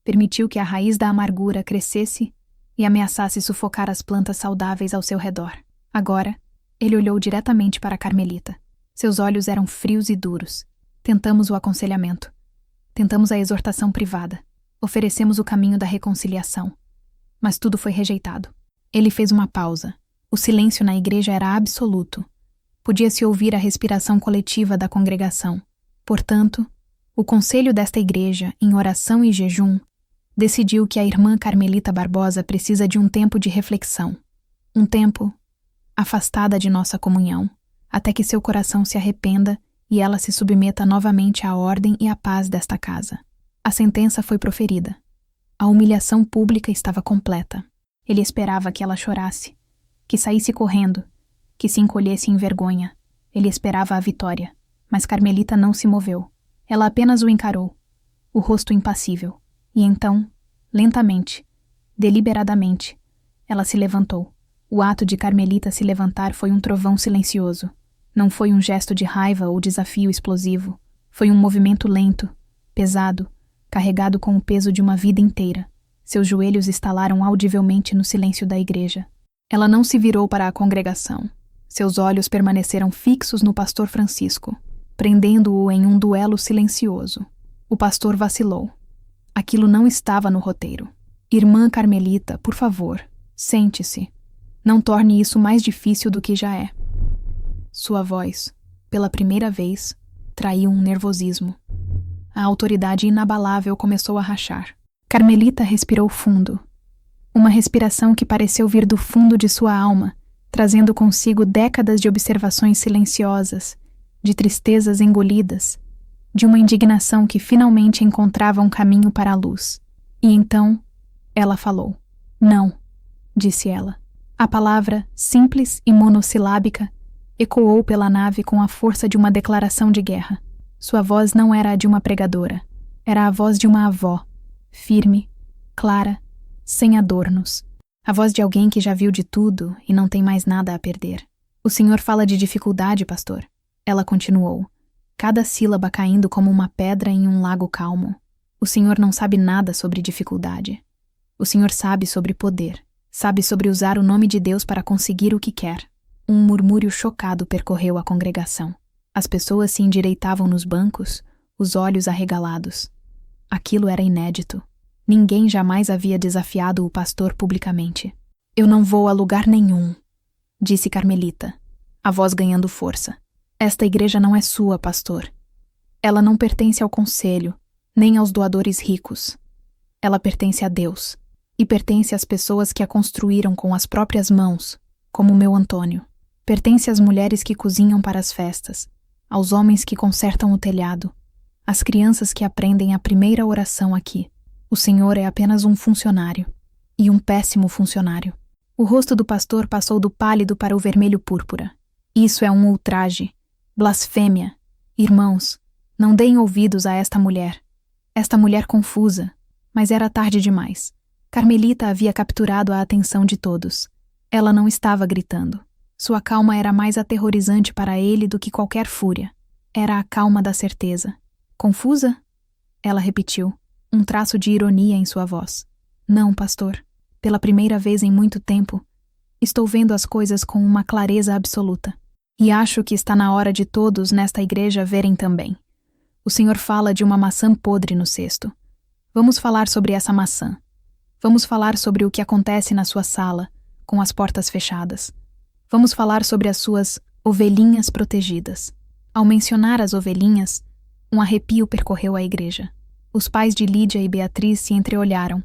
[SPEAKER 1] permitiu que a raiz da amargura crescesse e ameaçasse sufocar as plantas saudáveis ao seu redor. Agora, ele olhou diretamente para Carmelita. Seus olhos eram frios e duros. Tentamos o aconselhamento. Tentamos a exortação privada. Oferecemos o caminho da reconciliação. Mas tudo foi rejeitado. Ele fez uma pausa. O silêncio na igreja era absoluto. Podia-se ouvir a respiração coletiva da congregação. Portanto, o conselho desta igreja, em oração e jejum, decidiu que a irmã Carmelita Barbosa precisa de um tempo de reflexão. Um tempo afastada de nossa comunhão, até que seu coração se arrependa e ela se submeta novamente à ordem e à paz desta casa. A sentença foi proferida. A humilhação pública estava completa. Ele esperava que ela chorasse, que saísse correndo, que se encolhesse em vergonha. Ele esperava a vitória, mas Carmelita não se moveu. Ela apenas o encarou, o rosto impassível. E então, lentamente, deliberadamente, ela se levantou. O ato de Carmelita se levantar foi um trovão silencioso. Não foi um gesto de raiva ou desafio explosivo. Foi um movimento lento, pesado, carregado com o peso de uma vida inteira. Seus joelhos estalaram audivelmente no silêncio da igreja. Ela não se virou para a congregação. Seus olhos permaneceram fixos no pastor Francisco, prendendo-o em um duelo silencioso. O pastor vacilou. Aquilo não estava no roteiro. Irmã Carmelita, por favor, sente-se. Não torne isso mais difícil do que já é. Sua voz, pela primeira vez, traiu um nervosismo. A autoridade inabalável começou a rachar. Carmelita respirou fundo. Uma respiração que pareceu vir do fundo de sua alma, trazendo consigo décadas de observações silenciosas, de tristezas engolidas, de uma indignação que finalmente encontrava um caminho para a luz. E então, ela falou. Não, disse ela. A palavra, simples e monossilábica, ecoou pela nave com a força de uma declaração de guerra. Sua voz não era a de uma pregadora. Era a voz de uma avó, firme, clara, sem adornos. A voz de alguém que já viu de tudo e não tem mais nada a perder. O senhor fala de dificuldade, pastor. Ela continuou. cada sílaba caindo como uma pedra em um lago calmo. O Senhor não sabe nada sobre dificuldade. O Senhor sabe sobre poder. Sabe sobre usar o nome de Deus para conseguir o que quer. Um murmúrio chocado percorreu a congregação. As pessoas se endireitavam nos bancos, os olhos arregalados. Aquilo era inédito. Ninguém jamais havia desafiado o pastor publicamente. Eu não vou a lugar nenhum, disse Carmelita, a voz ganhando força. Esta igreja não é sua, pastor. Ela não pertence ao conselho, nem aos doadores ricos. Ela pertence a Deus, e pertence às pessoas que a construíram com as próprias mãos, como meu Antônio. Pertence às mulheres que cozinham para as festas, aos homens que consertam o telhado, às crianças que aprendem a primeira oração aqui. O Senhor é apenas um funcionário, e um péssimo funcionário. O rosto do pastor passou do pálido para o vermelho púrpura. Isso é um ultraje, blasfêmia. Irmãos, não deem ouvidos a esta mulher confusa. Mas era tarde demais. Carmelita havia capturado a atenção de todos. Ela não estava gritando. Sua calma era mais aterrorizante para ele do que qualquer fúria. Era a calma da certeza. Confusa? Ela repetiu, um traço de ironia em sua voz. Não, pastor. Pela primeira vez em muito tempo, estou vendo as coisas com uma clareza absoluta. E acho que está na hora de todos nesta igreja verem também. O Senhor fala de uma maçã podre no cesto. Vamos falar sobre essa maçã. Vamos falar sobre o que acontece na sua sala, com as portas fechadas. Vamos falar sobre as suas ovelhinhas protegidas. Ao mencionar as ovelhinhas, um arrepio percorreu a igreja. Os pais de Lídia e Beatriz se entreolharam.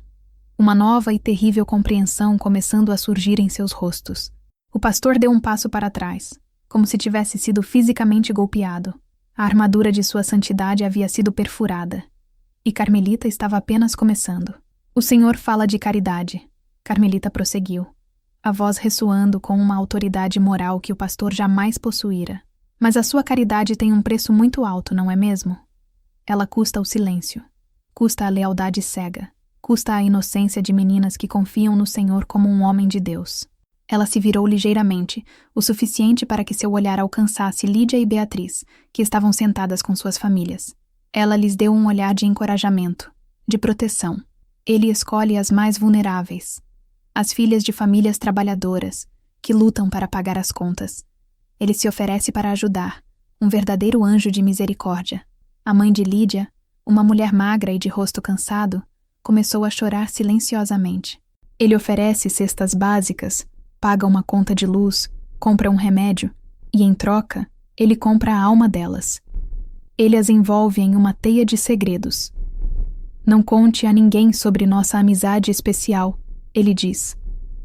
[SPEAKER 1] Uma nova e terrível compreensão começando a surgir em seus rostos. O pastor deu um passo para trás, como se tivesse sido fisicamente golpeado. A armadura de sua santidade havia sido perfurada. E Carmelita estava apenas começando. O Senhor fala de caridade. Carmelita prosseguiu, a voz ressoando com uma autoridade moral que o pastor jamais possuíra. Mas a sua caridade tem um preço muito alto, não é mesmo? Ela custa o silêncio. Custa a lealdade cega. Custa a inocência de meninas que confiam no Senhor como um homem de Deus. Ela se virou ligeiramente, o suficiente para que seu olhar alcançasse Lídia e Beatriz, que estavam sentadas com suas famílias. Ela lhes deu um olhar de encorajamento, de proteção. Ele escolhe as mais vulneráveis, as filhas de famílias trabalhadoras, que lutam para pagar as contas. Ele se oferece para ajudar, um verdadeiro anjo de misericórdia. A mãe de Lídia, uma mulher magra e de rosto cansado, começou a chorar silenciosamente. Ele oferece cestas básicas, paga uma conta de luz, compra um remédio, e em troca, ele compra a alma delas. Ele as envolve em uma teia de segredos. Não conte a ninguém sobre nossa amizade especial, ele diz.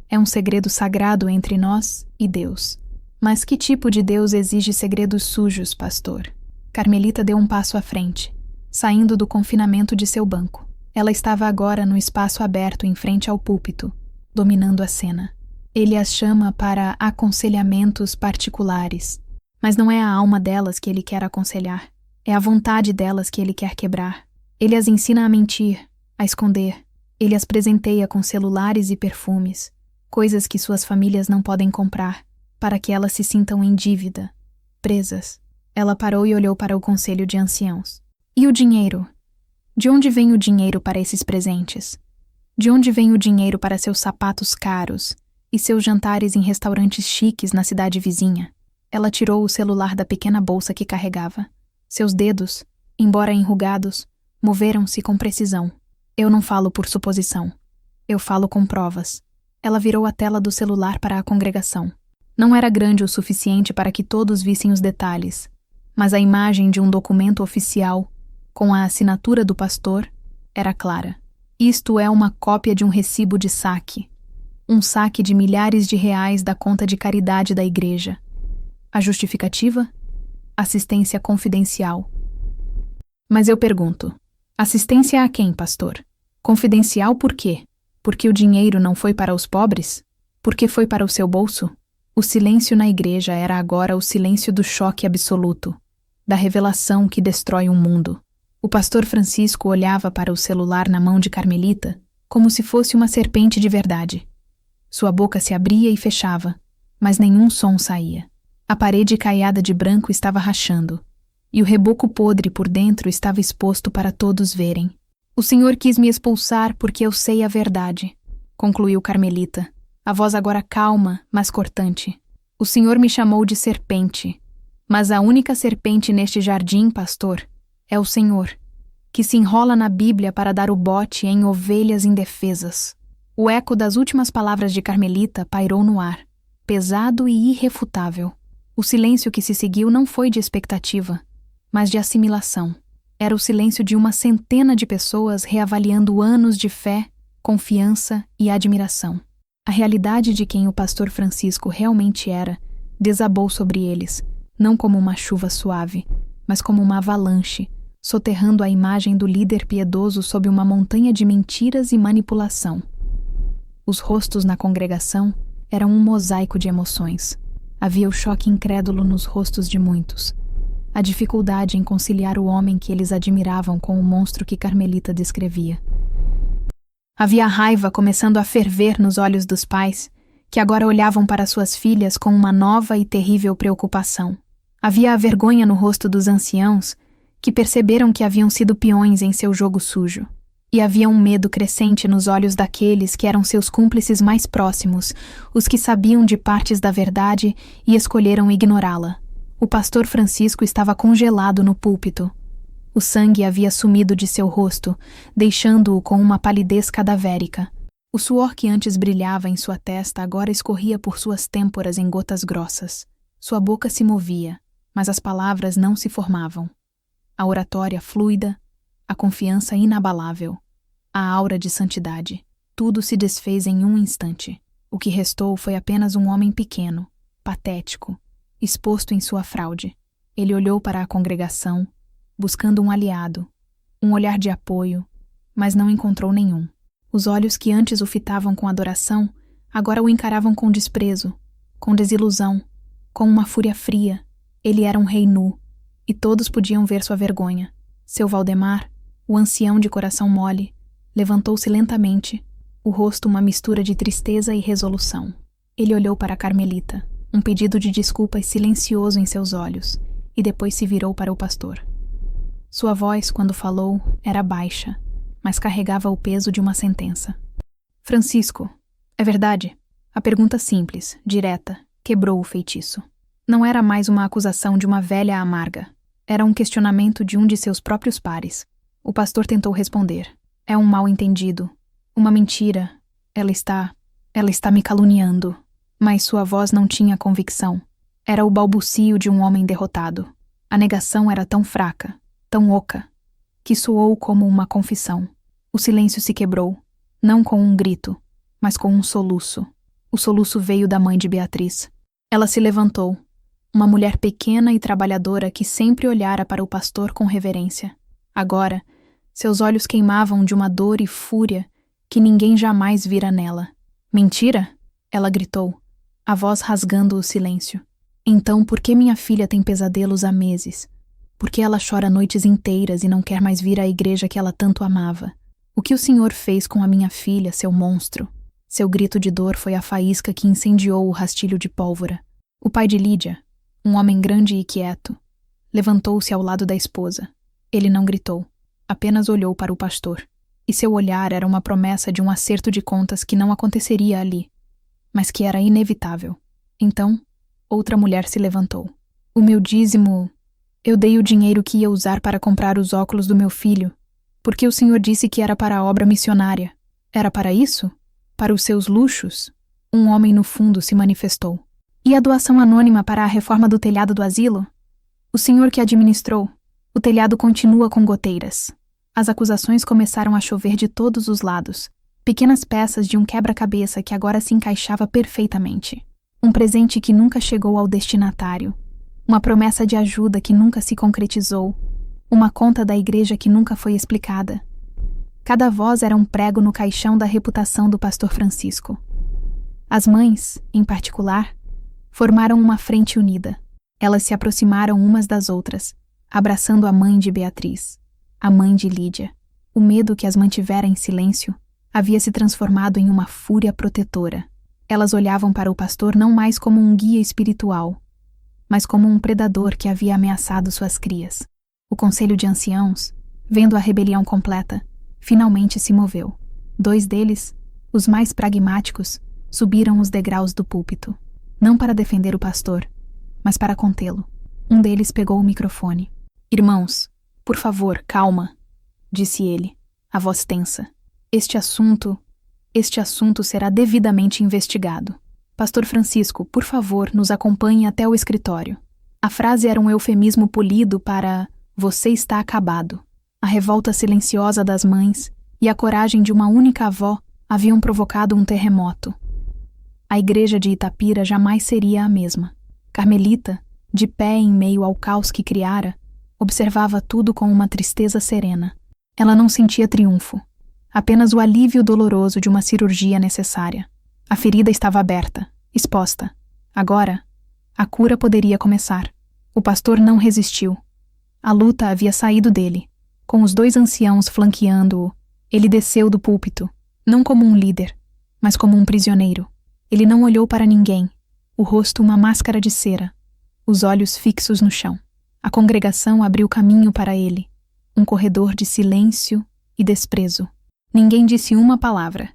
[SPEAKER 1] É um segredo sagrado entre nós e Deus. Mas que tipo de Deus exige segredos sujos, pastor? Carmelita deu um passo à frente, saindo do confinamento de seu banco. Ela estava agora no espaço aberto em frente ao púlpito, dominando a cena. Ele as chama para aconselhamentos particulares. Mas não é a alma delas que ele quer aconselhar. É a vontade delas que ele quer quebrar. Ele as ensina a mentir, a esconder. Ele as presenteia com celulares e perfumes, coisas que suas famílias não podem comprar, para que elas se sintam em dívida, presas. Ela parou e olhou para o conselho de anciãos. E o dinheiro? De onde vem o dinheiro para esses presentes? De onde vem o dinheiro para seus sapatos caros e seus jantares em restaurantes chiques na cidade vizinha? Ela tirou o celular da pequena bolsa que carregava. Seus dedos, embora enrugados, moveram-se com precisão. Eu não falo por suposição. Eu falo com provas. Ela virou a tela do celular para a congregação. Não era grande o suficiente para que todos vissem os detalhes, mas a imagem de um documento oficial, com a assinatura do pastor, era clara. Isto é uma cópia de um recibo de saque. Um saque de milhares de reais da conta de caridade da igreja. A justificativa? Assistência confidencial. Mas eu pergunto, assistência a quem, pastor? Confidencial por quê? Porque o dinheiro não foi para os pobres? Porque foi para o seu bolso? O silêncio na igreja era agora o silêncio do choque absoluto, da revelação que destrói um mundo. O pastor Francisco olhava para o celular na mão de Carmelita como se fosse uma serpente de verdade. Sua boca se abria e fechava, mas nenhum som saía. A parede caiada de branco estava rachando, e o reboco podre por dentro estava exposto para todos verem. O Senhor quis me expulsar porque eu sei a verdade, concluiu Carmelita, a voz agora calma, mas cortante. O Senhor me chamou de serpente, mas a única serpente neste jardim, pastor, é o Senhor, que se enrola na Bíblia para dar o bote em ovelhas indefesas. O eco das últimas palavras de Carmelita pairou no ar, pesado e irrefutável. O silêncio que se seguiu não foi de expectativa, mas de assimilação. Era o silêncio de uma centena de pessoas reavaliando anos de fé, confiança e admiração. A realidade de quem o pastor Francisco realmente era desabou sobre eles, não como uma chuva suave, mas como uma avalanche, soterrando a imagem do líder piedoso sob uma montanha de mentiras e manipulação. Os rostos na congregação eram um mosaico de emoções. Havia o choque incrédulo nos rostos de muitos, a dificuldade em conciliar o homem que eles admiravam com o monstro que Carmelita descrevia. Havia a raiva começando a ferver nos olhos dos pais, que agora olhavam para suas filhas com uma nova e terrível preocupação. Havia a vergonha no rosto dos anciãos, que perceberam que haviam sido peões em seu jogo sujo. E havia um medo crescente nos olhos daqueles que eram seus cúmplices mais próximos, os que sabiam de partes da verdade e escolheram ignorá-la. O pastor Francisco estava congelado no púlpito. O sangue havia sumido de seu rosto, deixando-o com uma palidez cadavérica. O suor que antes brilhava em sua testa agora escorria por suas têmporas em gotas grossas. Sua boca se movia, mas as palavras não se formavam. A oratória fluida, a confiança inabalável, a aura de santidade. Tudo se desfez em um instante. O que restou foi apenas um homem pequeno, patético, exposto em sua fraude. Ele olhou para a congregação, buscando um aliado, um olhar de apoio, mas não encontrou nenhum. Os olhos que antes o fitavam com adoração, agora o encaravam com desprezo, com desilusão, com uma fúria fria. Ele era um rei nu, e todos podiam ver sua vergonha. Seu Valdemar, o ancião de coração mole, levantou-se lentamente, o rosto uma mistura de tristeza e resolução. Ele olhou para Carmelita, um pedido de desculpas silencioso em seus olhos, e depois se virou para o pastor. Sua voz, quando falou, era baixa, mas carregava o peso de uma sentença. Francisco, é verdade? A pergunta simples, direta, quebrou o feitiço. Não era mais uma acusação de uma velha amarga. Era um questionamento de um de seus próprios pares. O pastor tentou responder. É um mal-entendido. Uma mentira. Ela está me caluniando. Mas sua voz não tinha convicção. Era o balbucio de um homem derrotado. A negação era tão fraca, tão oca, que soou como uma confissão. O silêncio se quebrou, não com um grito, mas com um soluço. O soluço veio da mãe de Beatriz. Ela se levantou, uma mulher pequena e trabalhadora que sempre olhara para o pastor com reverência. Agora, seus olhos queimavam de uma dor e fúria que ninguém jamais vira nela. Mentira? Ela gritou, a voz rasgando o silêncio. Então, por que minha filha tem pesadelos há meses? Por que ela chora noites inteiras e não quer mais vir à igreja que ela tanto amava? O que o Senhor fez com a minha filha, seu monstro? Seu grito de dor foi a faísca que incendiou o rastilho de pólvora. O pai de Lídia, um homem grande e quieto, levantou-se ao lado da esposa. Ele não gritou, apenas olhou para o pastor. E seu olhar era uma promessa de um acerto de contas que não aconteceria ali, mas que era inevitável. Então, outra mulher se levantou. O meu dízimo... Eu dei o dinheiro que ia usar para comprar os óculos do meu filho, porque o senhor disse que era para a obra missionária. Era para isso? Para os seus luxos? Um homem no fundo se manifestou. E a doação anônima para a reforma do telhado do asilo? O senhor que administrou. O telhado continua com goteiras. As acusações começaram a chover de todos os lados. Pequenas peças de um quebra-cabeça que agora se encaixava perfeitamente. Um presente que nunca chegou ao destinatário. Uma promessa de ajuda que nunca se concretizou. Uma conta da igreja que nunca foi explicada. Cada voz era um prego no caixão da reputação do pastor Francisco. As mães, em particular, formaram uma frente unida. Elas se aproximaram umas das outras, abraçando a mãe de Beatriz, a mãe de Lídia. O medo que as mantivera em silêncio havia se transformado em uma fúria protetora. Elas olhavam para o pastor não mais como um guia espiritual, mas como um predador que havia ameaçado suas crias. O conselho de anciãos, vendo a rebelião completa, finalmente se moveu. 2 deles, os mais pragmáticos, subiram os degraus do púlpito, não para defender o pastor, mas para contê-lo. Um deles pegou o microfone. "Irmãos, por favor, calma", disse ele, a voz tensa. Este assunto será devidamente investigado. Pastor Francisco, por favor, nos acompanhe até o escritório." A frase era um eufemismo polido para "você está acabado". A revolta silenciosa das mães e a coragem de uma única avó haviam provocado um terremoto. A igreja de Itapira jamais seria a mesma. Carmelita, de pé em meio ao caos que criara, observava tudo com uma tristeza serena. Ela não sentia triunfo, apenas o alívio doloroso de uma cirurgia necessária. A ferida estava aberta, exposta. Agora, a cura poderia começar. O pastor não resistiu. A luta havia saído dele. Com os 2 anciãos flanqueando-o, ele desceu do púlpito, não como um líder, mas como um prisioneiro. Ele não olhou para ninguém, o rosto uma máscara de cera, os olhos fixos no chão. A congregação abriu caminho para ele, um corredor de silêncio e desprezo. Ninguém disse uma palavra,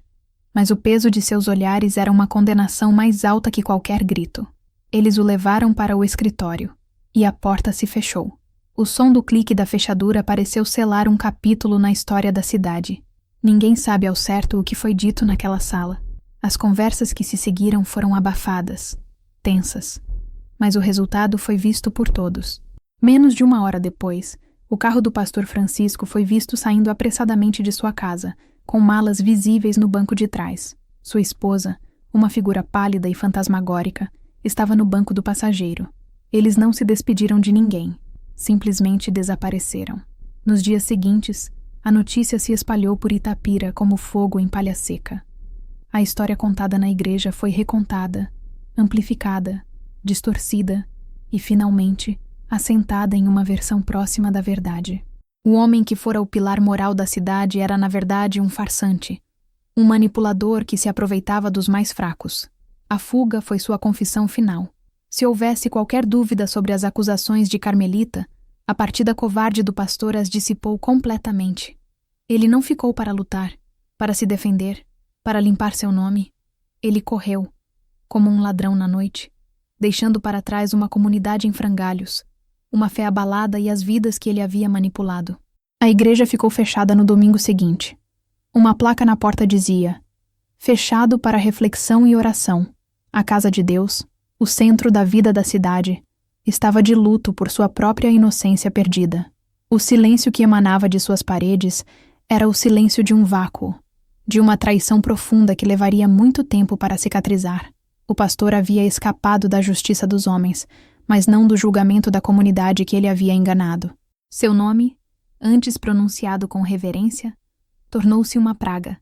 [SPEAKER 1] mas o peso de seus olhares era uma condenação mais alta que qualquer grito. Eles o levaram para o escritório, e a porta se fechou. O som do clique da fechadura pareceu selar um capítulo na história da cidade. Ninguém sabe ao certo o que foi dito naquela sala. As conversas que se seguiram foram abafadas, tensas, mas o resultado foi visto por todos. Menos de 1 hora depois, o carro do pastor Francisco foi visto saindo apressadamente de sua casa, com malas visíveis no banco de trás. Sua esposa, uma figura pálida e fantasmagórica, estava no banco do passageiro. Eles não se despediram de ninguém, simplesmente desapareceram. Nos dias seguintes, a notícia se espalhou por Itapira como fogo em palha seca. A história contada na igreja foi recontada, amplificada, distorcida e, finalmente, assentada em uma versão próxima da verdade. O homem que fora o pilar moral da cidade era, na verdade, um farsante, um manipulador que se aproveitava dos mais fracos. A fuga foi sua confissão final. Se houvesse qualquer dúvida sobre as acusações de Carmelita, a partida covarde do pastor as dissipou completamente. Ele não ficou para lutar, para se defender, para limpar seu nome. Ele correu, como um ladrão na noite, deixando para trás uma comunidade em frangalhos, uma fé abalada e as vidas que ele havia manipulado. A igreja ficou fechada no domingo seguinte. Uma placa na porta dizia: "Fechado para reflexão e oração. A casa de Deus, o centro da vida da cidade, estava de luto por sua própria inocência perdida." O silêncio que emanava de suas paredes era o silêncio de um vácuo, de uma traição profunda que levaria muito tempo para cicatrizar. O pastor havia escapado da justiça dos homens, mas não do julgamento da comunidade que ele havia enganado. Seu nome, antes pronunciado com reverência, tornou-se uma praga,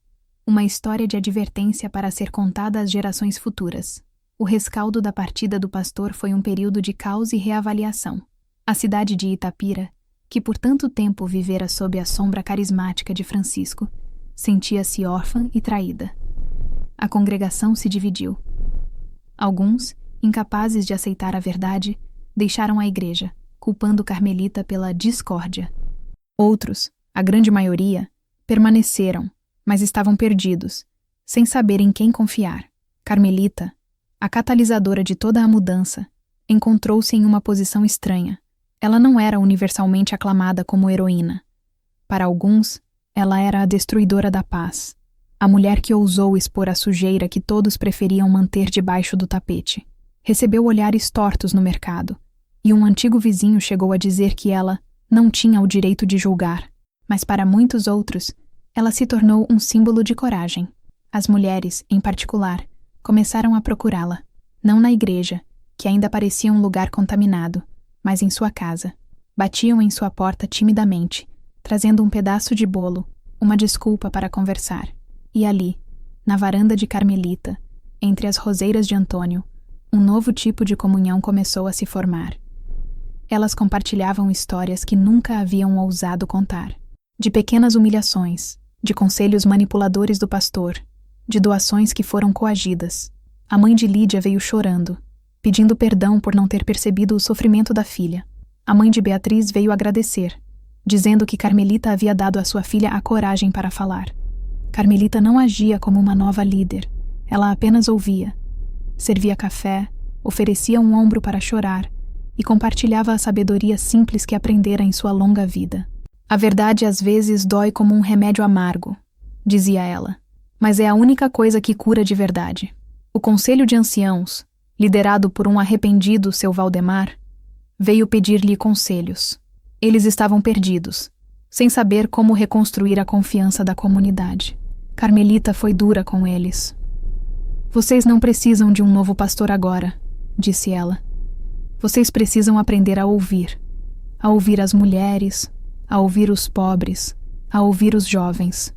[SPEAKER 1] uma história de advertência para ser contada às gerações futuras. O rescaldo da partida do pastor foi um período de caos e reavaliação. A cidade de Itapira, que por tanto tempo vivera sob a sombra carismática de Francisco, sentia-se órfã e traída. A congregação se dividiu. Alguns, incapazes de aceitar a verdade, deixaram a igreja, culpando Carmelita pela discórdia. Outros, a grande maioria, permaneceram, mas estavam perdidos, sem saber em quem confiar. Carmelita, a catalisadora de toda a mudança, encontrou-se em uma posição estranha. Ela não era universalmente aclamada como heroína. Para alguns, ela era a destruidora da paz, a mulher que ousou expor a sujeira que todos preferiam manter debaixo do tapete. Recebeu olhares tortos no mercado, e um antigo vizinho chegou a dizer que ela não tinha o direito de julgar, mas para muitos outros, ela se tornou um símbolo de coragem. As mulheres, em particular, começaram a procurá-la, não na igreja, que ainda parecia um lugar contaminado, mas em sua casa. Batiam em sua porta timidamente, trazendo um pedaço de bolo, uma desculpa para conversar. E ali, na varanda de Carmelita, entre as roseiras de Antônio, um novo tipo de comunhão começou a se formar. Elas compartilhavam histórias que nunca haviam ousado contar. De pequenas humilhações, de conselhos manipuladores do pastor, de doações que foram coagidas. A mãe de Lídia veio chorando, pedindo perdão por não ter percebido o sofrimento da filha. A mãe de Beatriz veio agradecer, dizendo que Carmelita havia dado à sua filha a coragem para falar. Carmelita não agia como uma nova líder, ela apenas ouvia. Servia café, oferecia um ombro para chorar e compartilhava a sabedoria simples que aprendera em sua longa vida. A verdade às vezes dói como um remédio amargo, dizia ela, mas é a única coisa que cura de verdade. O conselho de anciãos, liderado por um arrependido seu Valdemar, veio pedir-lhe conselhos. Eles estavam perdidos, sem saber como reconstruir a confiança da comunidade. Carmelita foi dura com eles. Vocês não precisam de um novo pastor agora, disse ela. Vocês precisam aprender a ouvir as mulheres, a ouvir os pobres, a ouvir os jovens.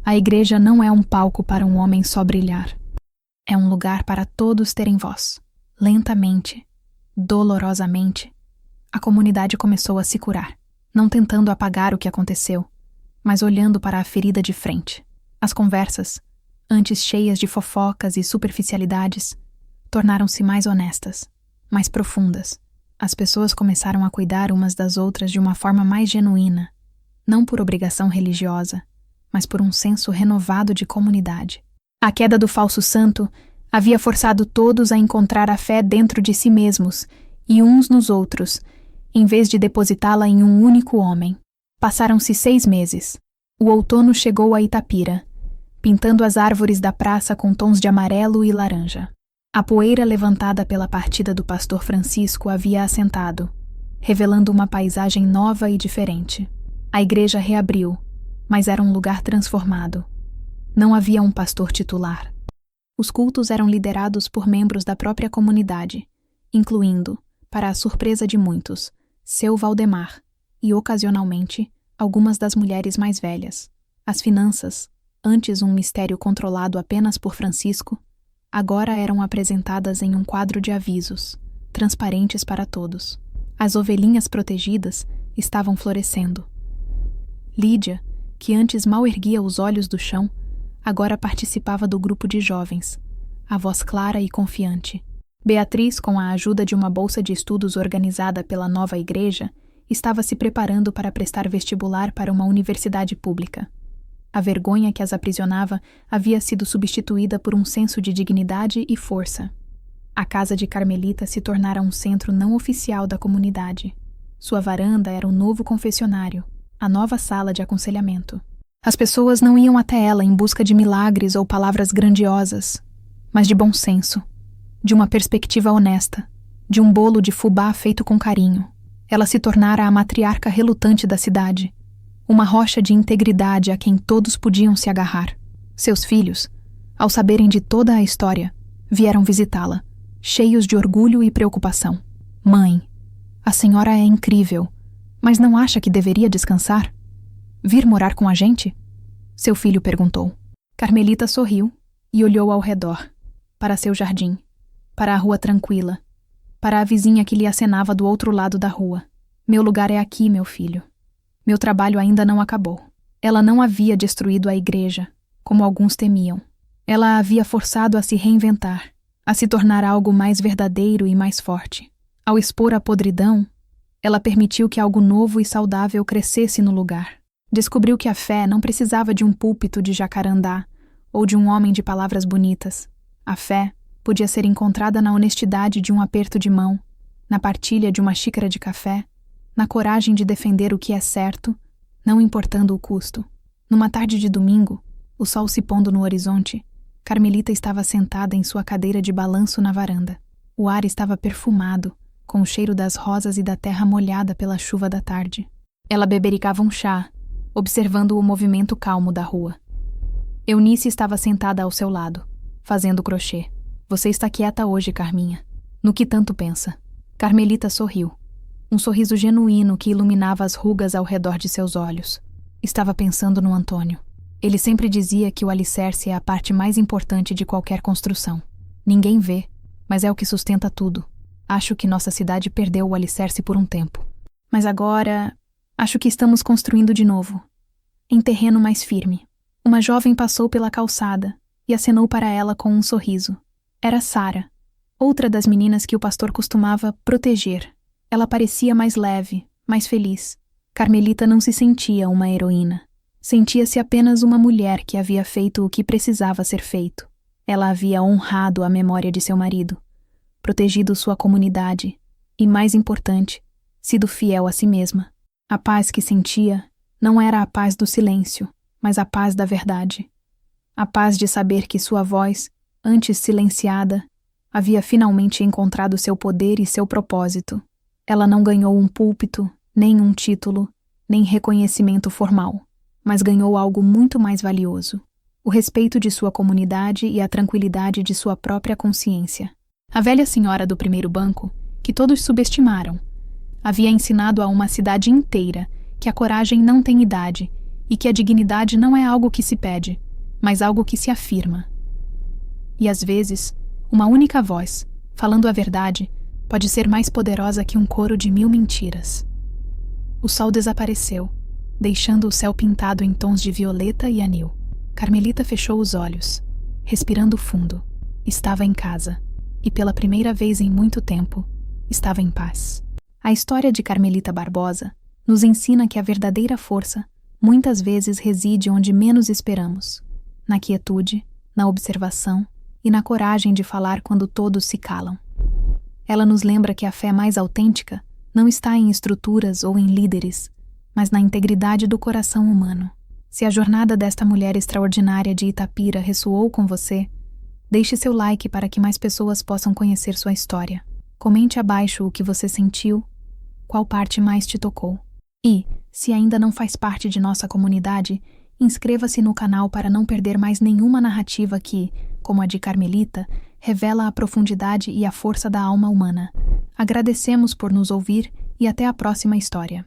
[SPEAKER 1] A igreja não é um palco para um homem só brilhar. É um lugar para todos terem voz. Lentamente, dolorosamente, a comunidade começou a se curar, não tentando apagar o que aconteceu, mas olhando para a ferida de frente. As conversas, antes cheias de fofocas e superficialidades, tornaram-se mais honestas, mais profundas. As pessoas começaram a cuidar umas das outras de uma forma mais genuína, não por obrigação religiosa, mas por um senso renovado de comunidade. A queda do falso santo havia forçado todos a encontrar a fé dentro de si mesmos e uns nos outros, em vez de depositá-la em um único homem. Passaram-se 6 meses. O outono chegou a Itapira, pintando as árvores da praça com tons de amarelo e laranja. A poeira levantada pela partida do pastor Francisco havia assentado, revelando uma paisagem nova e diferente. A igreja reabriu, mas era um lugar transformado. Não havia um pastor titular. Os cultos eram liderados por membros da própria comunidade, incluindo, para a surpresa de muitos, seu Valdemar e, ocasionalmente, algumas das mulheres mais velhas. As finanças, antes um mistério controlado apenas por Francisco, agora eram apresentadas em um quadro de avisos, transparentes para todos. As ovelhinhas protegidas estavam florescendo. Lídia, que antes mal erguia os olhos do chão, agora participava do grupo de jovens, a voz clara e confiante. Beatriz, com a ajuda de uma bolsa de estudos organizada pela nova igreja, estava se preparando para prestar vestibular para uma universidade pública. A vergonha que as aprisionava havia sido substituída por um senso de dignidade e força. A casa de Carmelita se tornara um centro não oficial da comunidade. Sua varanda era o novo confessionário, a nova sala de aconselhamento. As pessoas não iam até ela em busca de milagres ou palavras grandiosas, mas de bom senso, de uma perspectiva honesta, de um bolo de fubá feito com carinho. Ela se tornara a matriarca relutante da cidade, uma rocha de integridade a quem todos podiam se agarrar. Seus filhos, ao saberem de toda a história, vieram visitá-la, cheios de orgulho e preocupação. Mãe, a senhora é incrível, mas não acha que deveria descansar? Vir morar com a gente? Seu filho perguntou. Carmelita sorriu e olhou ao redor, para seu jardim, para a rua tranquila, para a vizinha que lhe acenava do outro lado da rua. Meu lugar é aqui, meu filho. Meu trabalho ainda não acabou. Ela não havia destruído a igreja, como alguns temiam. Ela a havia forçado a se reinventar, a se tornar algo mais verdadeiro e mais forte. Ao expor a podridão, ela permitiu que algo novo e saudável crescesse no lugar. Descobriu que a fé não precisava de um púlpito de jacarandá ou de um homem de palavras bonitas. A fé podia ser encontrada na honestidade de um aperto de mão, na partilha de uma xícara de café, na coragem de defender o que é certo, não importando o custo. Numa tarde de domingo, o sol se pondo no horizonte, Carmelita estava sentada em sua cadeira de balanço na varanda. O ar estava perfumado, com o cheiro das rosas e da terra molhada pela chuva da tarde. Ela bebericava um chá, observando o movimento calmo da rua. Eunice estava sentada ao seu lado, fazendo crochê. Você está quieta hoje, Carminha. No que tanto pensa? Carmelita sorriu. Um sorriso genuíno que iluminava as rugas ao redor de seus olhos. Estava pensando no Antônio. Ele sempre dizia que o alicerce é a parte mais importante de qualquer construção. Ninguém vê, mas é o que sustenta tudo. Acho que nossa cidade perdeu o alicerce por um tempo. Mas agora, acho que estamos construindo de novo, em terreno mais firme. Uma jovem passou pela calçada e acenou para ela com um sorriso. Era Sara, Outra das meninas que o pastor costumava proteger. Ela parecia mais leve, mais feliz. Carmelita não se sentia uma heroína. Sentia-se apenas uma mulher que havia feito o que precisava ser feito. Ela havia honrado a memória de seu marido, protegido sua comunidade e, mais importante, sido fiel a si mesma. A paz que sentia não era a paz do silêncio, mas a paz da verdade. A paz de saber que sua voz, antes silenciada, havia finalmente encontrado seu poder e seu propósito. Ela não ganhou um púlpito, nem um título, nem reconhecimento formal, mas ganhou algo muito mais valioso: o respeito de sua comunidade e a tranquilidade de sua própria consciência. A velha senhora do primeiro banco, que todos subestimaram, havia ensinado a uma cidade inteira que a coragem não tem idade e que a dignidade não é algo que se pede, mas algo que se afirma. E às vezes, uma única voz, falando a verdade, pode ser mais poderosa que um coro de 1000 mentiras. O sol desapareceu, deixando o céu pintado em tons de violeta e anil. Carmelita fechou os olhos, respirando fundo. Estava em casa, e pela primeira vez em muito tempo, estava em paz. A história de Carmelita Barbosa nos ensina que a verdadeira força muitas vezes reside onde menos esperamos, na quietude, na observação e na coragem de falar quando todos se calam. Ela nos lembra que a fé mais autêntica não está em estruturas ou em líderes, mas na integridade do coração humano. Se a jornada desta mulher extraordinária de Itapira ressoou com você, deixe seu like para que mais pessoas possam conhecer sua história. Comente abaixo o que você sentiu, qual parte mais te tocou. E, se ainda não faz parte de nossa comunidade, inscreva-se no canal para não perder mais nenhuma narrativa que, como a de Carmelita, revela a profundidade e a força da alma humana. Agradecemos por nos ouvir e até a próxima história.